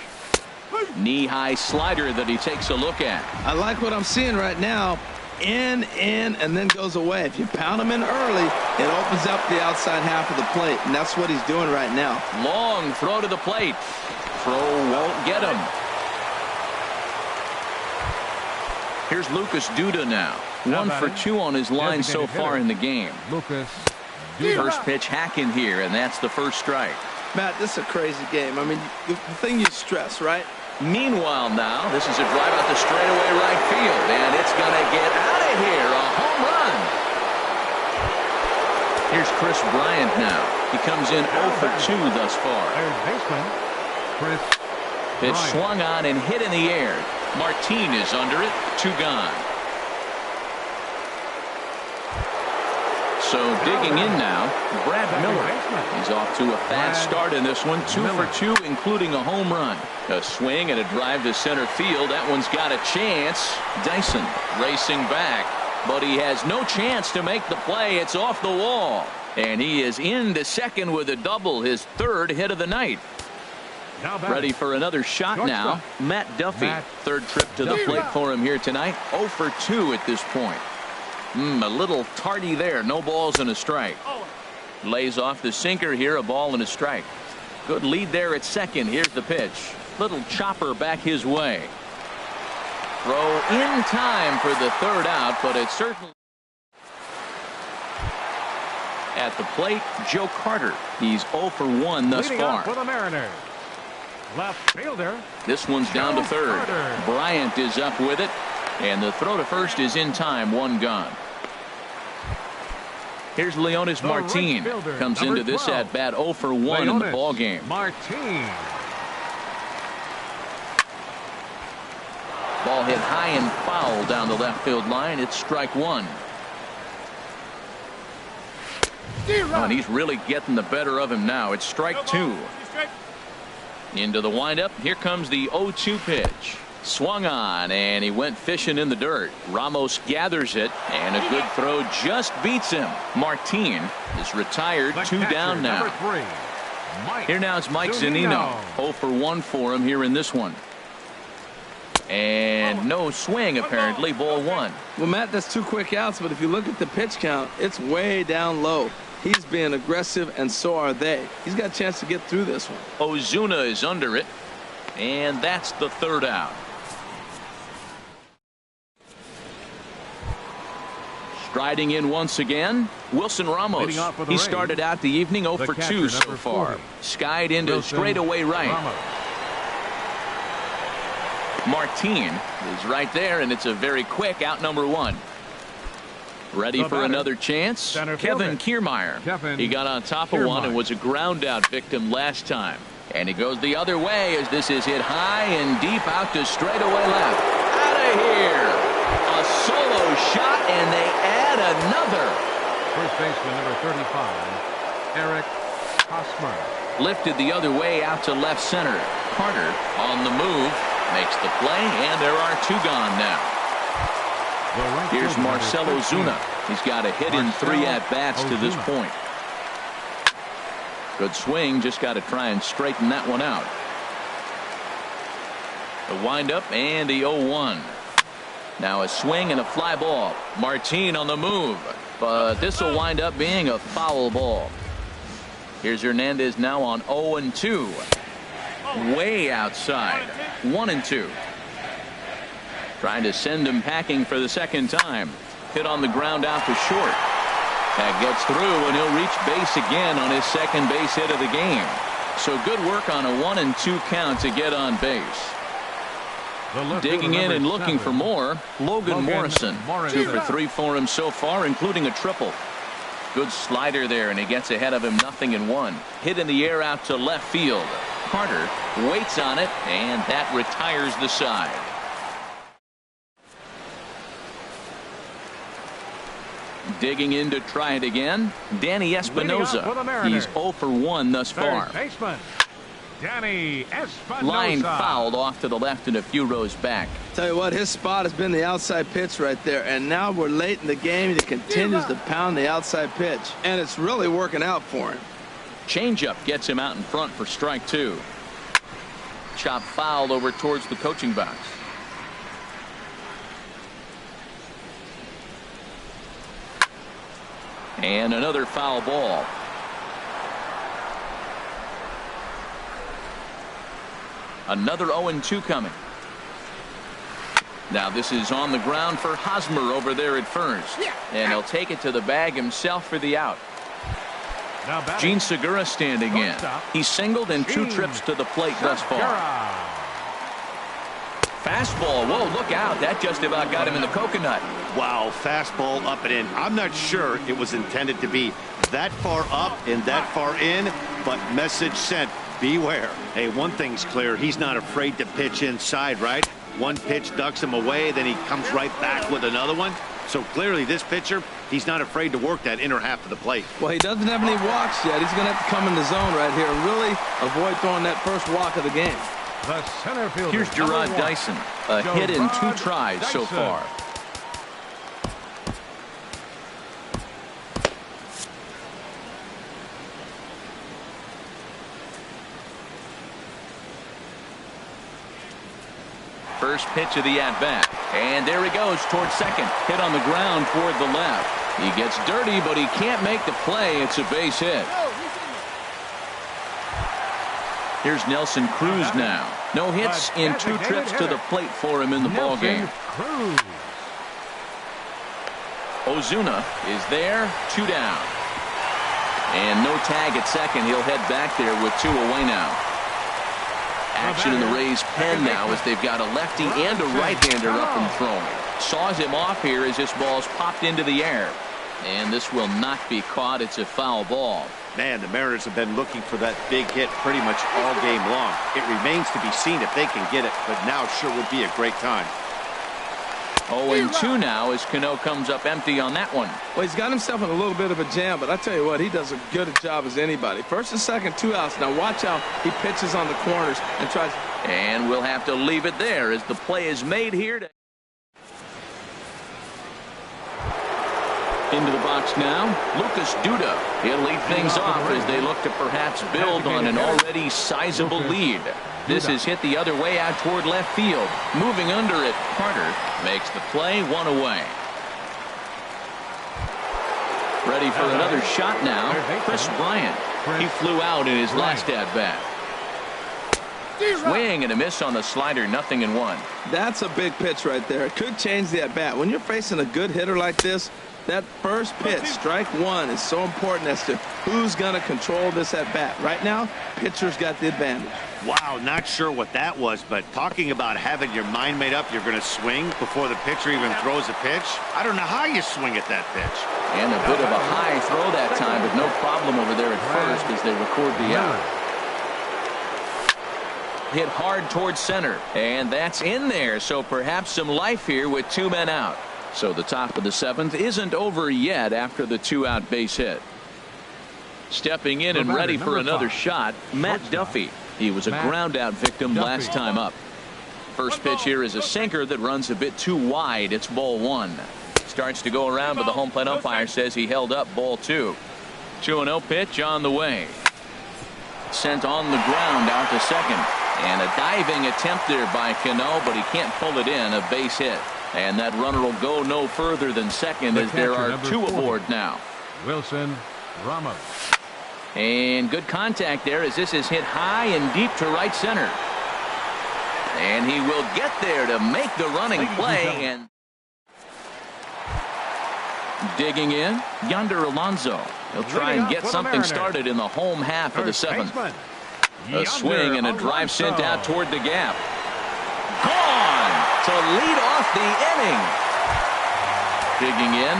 Speaker 1: Knee-high slider that he takes a look at.
Speaker 3: I like what I'm seeing right now. In, and then goes away. If you pound him in early, it opens up the outside half of the plate, and that's what he's doing right now.
Speaker 1: Long throw to the plate. Throw won't get him. Here's Lucas Duda now. 1 for 2 on his line so far in the game.
Speaker 2: Lucas Duda.
Speaker 1: First pitch hacking here, and that's the first strike.
Speaker 3: Matt, this is a crazy game. I mean, the thing you stress, right?
Speaker 1: Meanwhile now, this is a drive out the straightaway right field, and it's going to get out of here. A home run. Here's Chris Bryant now. He comes in 0 for 2 thus far.
Speaker 2: Third baseman, Chris
Speaker 1: Pitch
Speaker 2: Bryant.
Speaker 1: swung on and hit in the air. Martin is under it. 2 gone. So digging in now, Brad Miller. He's off to a fast start in this one. 2 for 2, including a home run. A swing and a drive to center field. That one's got a chance. Dyson racing back, but he has no chance to make the play. It's off the wall, and he is into second with a double, his 3rd hit of the night. Ready for another shot now. Matt Duffy. 3rd trip to the plate for him here tonight. 0 for 2 at this point. A little tardy there. No balls and a strike. Lays off the sinker here. A ball and a strike. Good lead there at second. Here's the pitch. Little chopper back his way. Throw in time for the 3rd out, but it's certainly. At the plate, Joe Carter. He's 0 for 1 thus far.
Speaker 2: For the Mariners. Left fielder.
Speaker 1: This one's down to 3rd. Bryant is up with it, and the throw to first is in time. 1 gone. Here's Leonis Martin. Comes into this at bat 0 for 1 in the ball game.
Speaker 2: Martin.
Speaker 1: Ball hit high and foul down the left field line. It's strike 1. Oh, and he's really getting the better of him now. It's strike 2. Into the windup. Here comes the 0-2 pitch. Swung on, and he went fishing in the dirt. Ramos gathers it, and a good throw just beats him. Martin is retired. 2 down now. Here now is Mike Zunino. 0 for 1 for him here in this one. And no swing, apparently. Ball 1.
Speaker 3: Well, Matt, that's 2 quick outs, but if you look at the pitch count, it's way down low. He's being aggressive, and so are they. He's got a chance to get through this one.
Speaker 1: Ozuna is under it, and that's the 3rd out. Striding in once again, Wilson Ramos. He started out the evening 0 for 2 so far. Skied into straightaway right. Martin is right there, and it's a very quick out. Number 1. Ready for another chance. Kevin Kiermaier. He got on top of one and was a ground out victim last time. And he goes the other way as this is hit high and deep out to straightaway left. Out of here. A solo shot, and they add another.
Speaker 2: First baseman number 35, Eric Kor-Mars.
Speaker 1: Lifted the other way out to left center. Carter on the move. Makes the play, and there are 2 gone now. Here's Marcell Ozuna. He's got a hit in 3 at-bats to this point. Good swing. Just got to try and straighten that one out. The windup and the 0-1. Now a swing and a fly ball. Martin on the move. But this will wind up being a foul ball. Here's Hernandez now on 0-2. Way outside. 1-2. Trying to send him packing for the 2nd time. Hit on the ground out to short. That gets through, and he'll reach base again on his 2nd base hit of the game. So good work on a 1-2 count to get on base. Digging in and looking for more, Logan Morrison. 2 for 3 for him so far, including a triple. Good slider there, and he gets ahead of him 0-1. Hit in the air out to left field. Carter waits on it, and that retires the side. Digging in to try it again, Danny Espinoza. He's 0 for 1 thus far.
Speaker 2: Danny Espinoza.
Speaker 1: Line fouled off to the left and a few rows back.
Speaker 3: Tell you what, his spot has been the outside pitch right there, and now we're late in the game. He continues to pound the outside pitch, and it's really working out for him.
Speaker 1: Changeup gets him out in front for strike 2. Chop fouled over towards the coaching box. And another foul ball. Another 0-2 coming. Now this is on the ground for Hosmer over there at first. And he'll take it to the bag himself for the out. Gene Segura standing in. He's singled in 2 trips to the plate thus far. Fastball. Whoa, look out. That just about got him in the coconut.
Speaker 4: Wow, fastball up and in. I'm not sure it was intended to be that far up and that far in, but message sent. Beware. Hey, one thing's clear. He's not afraid to pitch inside, right? One pitch ducks him away, then he comes right back with another one. So clearly this pitcher, he's not afraid to work that inner half of the plate.
Speaker 3: Well, he doesn't have any walks yet. He's going to have to come in the zone right here and really avoid throwing that first walk of the game.
Speaker 2: The center fielder.
Speaker 1: Here's Gerard Dyson. A hit in 2 tries so far. First pitch of the at-bat. And there he goes towards second. Hit on the ground toward the left. He gets dirty, but he can't make the play. It's a base hit. Here's Nelson Cruz now. No hits in 2 trips to the plate for him in the ballgame. Ozuna is there, 2 down. And no tag at second. He'll head back there with 2 away now. Action in the Rays' pen now as they've got a lefty and a right-hander up and throwing. Saws him off here as this ball's popped into the air. And this will not be caught. It's a foul ball.
Speaker 4: Man, the Mariners have been looking for that big hit pretty much all game long. It remains to be seen if they can get it, but now sure would be a great time.
Speaker 1: 0-2 now as Cano comes up empty on that one.
Speaker 3: Well, he's got himself in a little bit of a jam, but I tell you what, he does a good a job as anybody. First and second, 2 outs. Now watch how he pitches on the corners and tries.
Speaker 1: And we'll have to leave it there as the play is made here. Into the box now, Lucas Duda. He'll lead things off as they look to perhaps build on an already sizable lead. This is hit the other way out toward left field. Moving under it, Carter makes the play, 1 away. Ready for another shot now, Chris Bryant. He flew out in his last at-bat. Swing and a miss on the slider, 0-1.
Speaker 3: That's a big pitch right there. It could change the at-bat. When you're facing a good hitter like this, that first pitch, strike 1, is so important as to who's going to control this at-bat. Right now, pitcher's got the advantage.
Speaker 4: Wow, not sure what that was, but talking about having your mind made up, you're going to swing before the pitcher even throws a pitch. I don't know how you swing at that pitch.
Speaker 1: And a bit of a high throw that time, but no problem over there at first as they record the out. Hit hard towards center, and that's in there, so perhaps some life here with 2 men out. So the top of the 7th isn't over yet after the 2-out base hit. Stepping in and ready for another shot, Matt Duffy. He was a ground-out victim last time up. First pitch here is a sinker that runs a bit too wide. It's ball 1. Starts to go around, but the home plate umpire says he held up ball 2. 2-0 pitch on the way. Sent on the ground out to second. And a diving attempt there by Cano, but he can't pull it in. A base hit. And that runner will go no further than second as there are 2 aboard now.
Speaker 2: Wilson Ramos.
Speaker 1: And good contact there as this is hit high and deep to right center. And he will get there to make the running play. And digging in, Yonder Alonso. He'll try and get something started in the home half of the 7th. A swing and a drive sent out toward the gap. Gone! to lead off the inning. Digging in,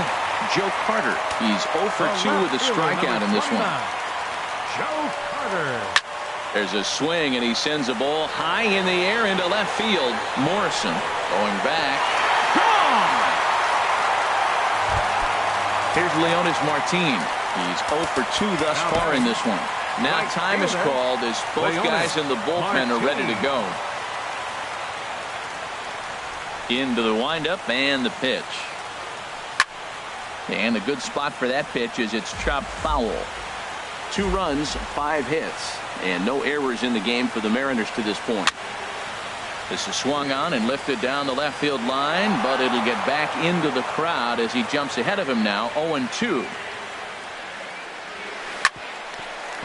Speaker 1: Joe Carter. He's 0 for 2 with a strikeout in this one.
Speaker 2: Joe Carter.
Speaker 1: There's a swing, and he sends a ball high in the air into left field. Morrison going back. Gone! Here's Leonis Martin. He's 0 for 2 thus far in this one. Now time is called as both guys in the bullpen are ready to go. Into the windup and the pitch. And a good spot for that pitch is it's chopped foul. 2 runs, 5 hits, and no errors in the game for the Mariners to this point. This is swung on and lifted down the left field line, but it'll get back into the crowd as he jumps ahead of him now, 0-2.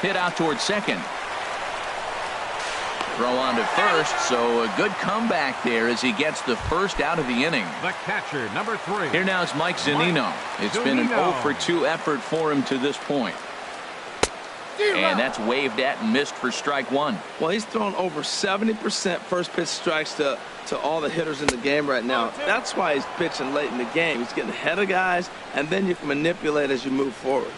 Speaker 1: Hit out towards second. Throw on to first, so a good comeback there as he gets the first out of the inning.
Speaker 2: The catcher, number 3.
Speaker 1: Here now is Mike Zunino. It's been an 0 for 2 effort for him to this point. And that's waved at and missed for strike 1.
Speaker 3: Well, he's thrown over 70% first pitch strikes to all the hitters in the game right now. That's why he's pitching late in the game. He's getting ahead of guys, and then you can manipulate as you move forward.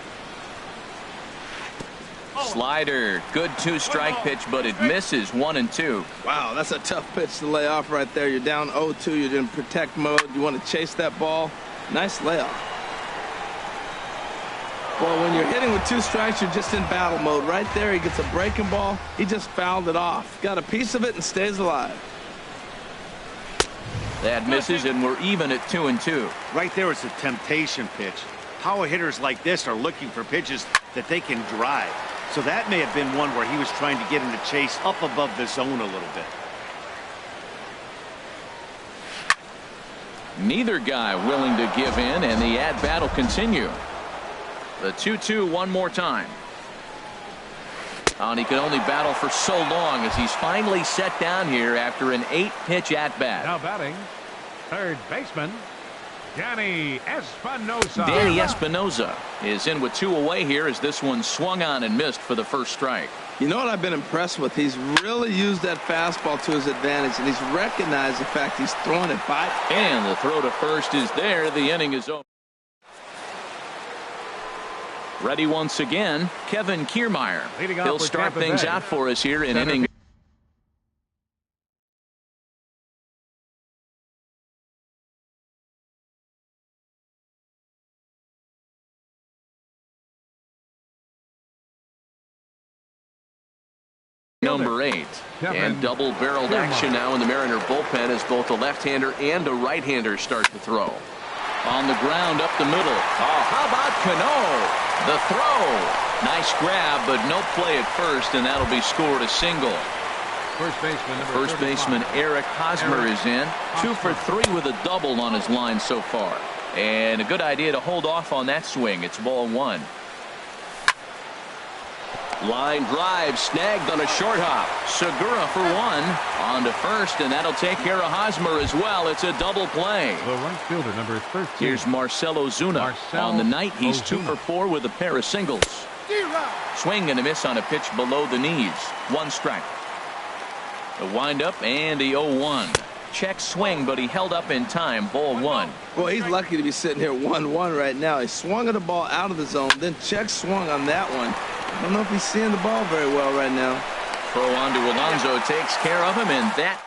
Speaker 1: Slider, good 2-strike pitch, but it misses 1-2.
Speaker 3: Wow, that's a tough pitch to lay off right there. You're down 0-2. You're in protect mode. You want to chase that ball. Nice layoff. Well, when you're hitting with 2 strikes, you're just in battle mode. Right there, he gets a breaking ball. He just fouled it off. Got a piece of it and stays alive.
Speaker 1: That misses, and we're even at 2-2.
Speaker 4: Right there is a temptation pitch. Power hitters like this are looking for pitches that they can drive. So that may have been one where he was trying to get him to chase up above the zone a little bit.
Speaker 1: Neither guy willing to give in, and the at-bat will continue. The 2-2 one more time. And he could only battle for so long as he's finally set down here after an 8-pitch at-bat.
Speaker 2: Now batting, third baseman, Danny Espinosa.
Speaker 1: Danny Espinosa is in with 2 away here as this one swung on and missed for the first strike.
Speaker 3: You know what I've been impressed with? He's really used that fastball to his advantage, and he's recognized the fact he's throwing it by.
Speaker 1: And the throw to first is there. The inning is over. Ready once again, Kevin Kiermaier. He'll start things out for us here in inning number 8. And double-barreled action now in the Mariner bullpen as both a left-hander and a right-hander start to throw. On the ground up the middle. Oh, how about Cano? The throw. Nice grab, but no play at first, and that'll be scored a single. First baseman Eric Hosmer is in. 2 for 3 with a double on his line so far. And a good idea to hold off on that swing. It's ball 1. Line drive snagged on a short hop. Segura for 1 on to first, and that'll take care of Hosmer as well. It's a double play.
Speaker 2: The right fielder, number 13.
Speaker 1: Here's Marcell Ozuna. On the night, he's 2 for 4 with a pair of singles. Swing and a miss on a pitch below the knees. 1 strike. The windup and the 0-1. Check swing, but he held up in time. Ball 1.
Speaker 3: Well, he's lucky to be sitting here 1-1 right now. He swung at the ball out of the zone, then check swung on that one. I don't know if he's seeing the ball very well right now.
Speaker 1: Throw on to Alonso takes care of him, and that.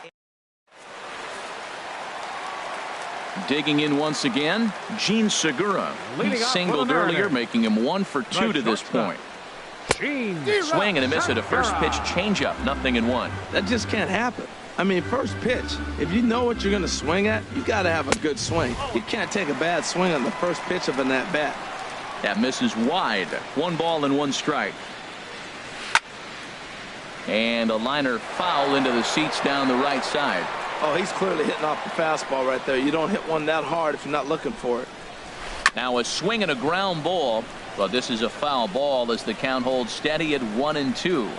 Speaker 1: Digging in once again, Gene Segura. He singled earlier, making him 1 for 2 to this point. Swing and a miss at a first pitch changeup, 0-1.
Speaker 3: That just can't happen. I mean, first pitch, if you know what you're going to swing at, you got to have a good swing. You can't take a bad swing on the first pitch of an at-bat.
Speaker 1: That misses wide. 1 ball and 1 strike. And a liner foul into the seats down the right side.
Speaker 3: Oh, he's clearly hitting off the fastball right there. You don't hit one that hard if you're not looking for it.
Speaker 1: Now a swing and a ground ball, but this is a foul ball as the count holds steady at 1-2.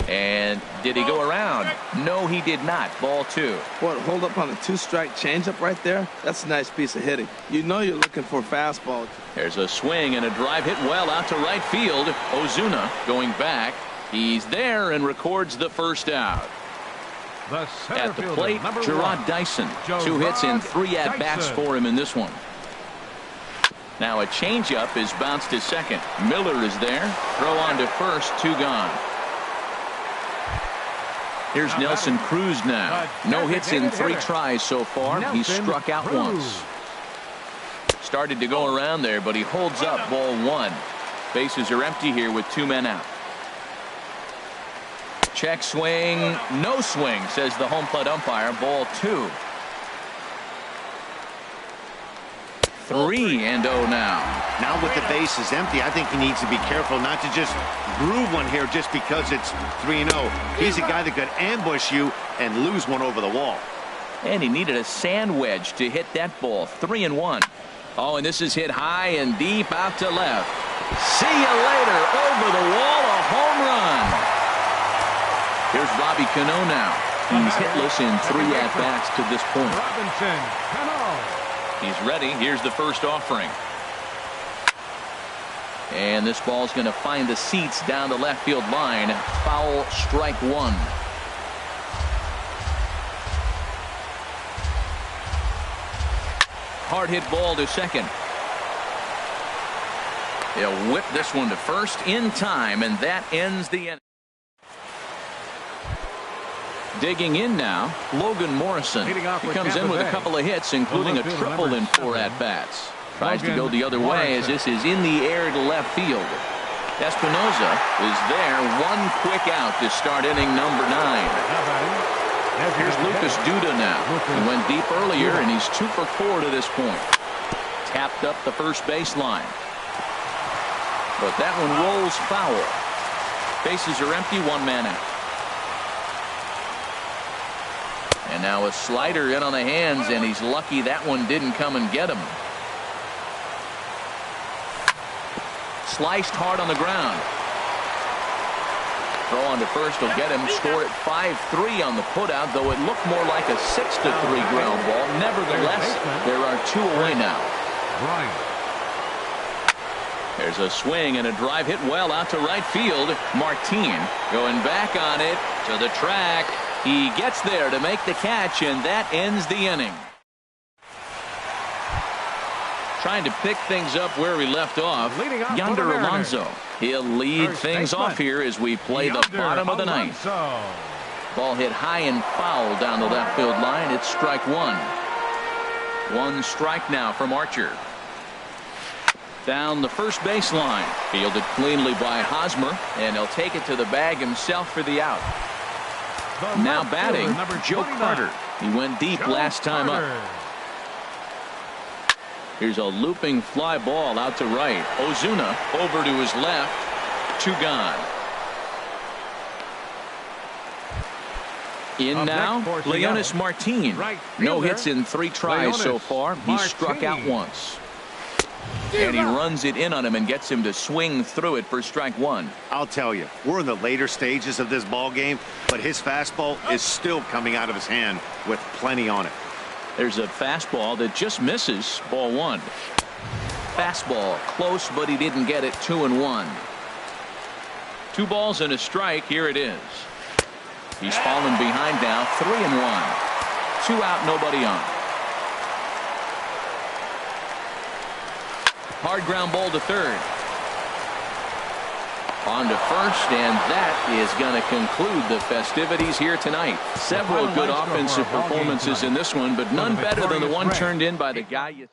Speaker 1: And did he go around? No, he did not. Ball 2.
Speaker 3: What, hold up on a 2-strike changeup right there? That's a nice piece of hitting. You know you're looking for a fastball.
Speaker 1: There's a swing and a drive hit well out to right field. Ozuna going back. He's there and records the first out.
Speaker 2: The center
Speaker 1: At the
Speaker 2: fielder,
Speaker 1: plate,
Speaker 2: number
Speaker 1: Gerard
Speaker 2: 1.
Speaker 1: Dyson. 2 hits and 3 at-bats for him in this one. Now a changeup is bounced to second. Miller is there. Throw on to first. 2 gone. Here's Nelson Cruz now. No hits in 3 tries so far. He struck out once. Started to go around there, but he holds up. Ball 1. Bases are empty here with 2 men out. Check swing. No swing, says the home plate umpire. Ball 2. 3-0 now.
Speaker 4: Now with the bases empty, I think he needs to be careful not to just groove one here just because it's 3-0. He's a guy that could ambush you and lose one over the wall.
Speaker 1: And he needed a sand wedge to hit that ball. 3-1. Oh, and this is hit high and deep out to left. See you later. Over the wall, a home run. Here's Robbie Cano now. He's hitless in 3 at-bats to this point.
Speaker 2: Robinson, Cano.
Speaker 1: He's ready. Here's the first offering. And this ball's going to find the seats down the left field line. Foul, strike 1. Hard hit ball to second. He'll whip this one to first in time, and that ends the inning. Digging in now, Logan Morrison. He comes in with a couple of hits, including a triple in 4 at-bats. Tries to go the other way as this is in the air to left field. Espinoza is there. 1 quick out to start inning number 9. Here's Lucas Duda now. He went deep earlier, and he's 2 for 4 to this point. Tapped up the first baseline. But that one rolls foul. Bases are empty, 1 man out. And now a slider in on the hands, and he's lucky that one didn't come and get him. Sliced hard on the ground. Throw on to first will get him. Score at 5-3 on the putout, though it looked more like a 6-3 ground ball. Nevertheless, there are 2 away now. There's a swing and a drive hit well out to right field. Martin going back on it to the track. He gets there to make the catch, and that ends the inning. Trying to pick things up where we left off. Yonder Alonso. He'll lead things off here as we play the bottom of the ninth. Ball hit high and foul down the left field line. It's strike 1. 1 strike now from Archer. Down the first baseline. Fielded cleanly by Hosmer, and he'll take it to the bag himself for the out. Now batting, Joe Carter. He went deep last time up. Here's a looping fly ball out to right. Ozuna over to his left. 2 gone. In now, Leonis Martin. No hits in 3 tries so far. He struck out once. And he runs it in on him and gets him to swing through it for strike 1.
Speaker 4: I'll tell you, we're in the later stages of this ball game, but his fastball is still coming out of his hand with plenty on it.
Speaker 1: There's a fastball that just misses. Ball 1. Fastball close, but he didn't get it. 2-1. 2 balls and a strike. Here it is. He's fallen behind now. 3-1. 2 out, nobody on. Hard ground ball to third. On to first, and that is going to conclude the festivities here tonight. Several good offensive performances in this one, but none better than the one turned in by the guy you...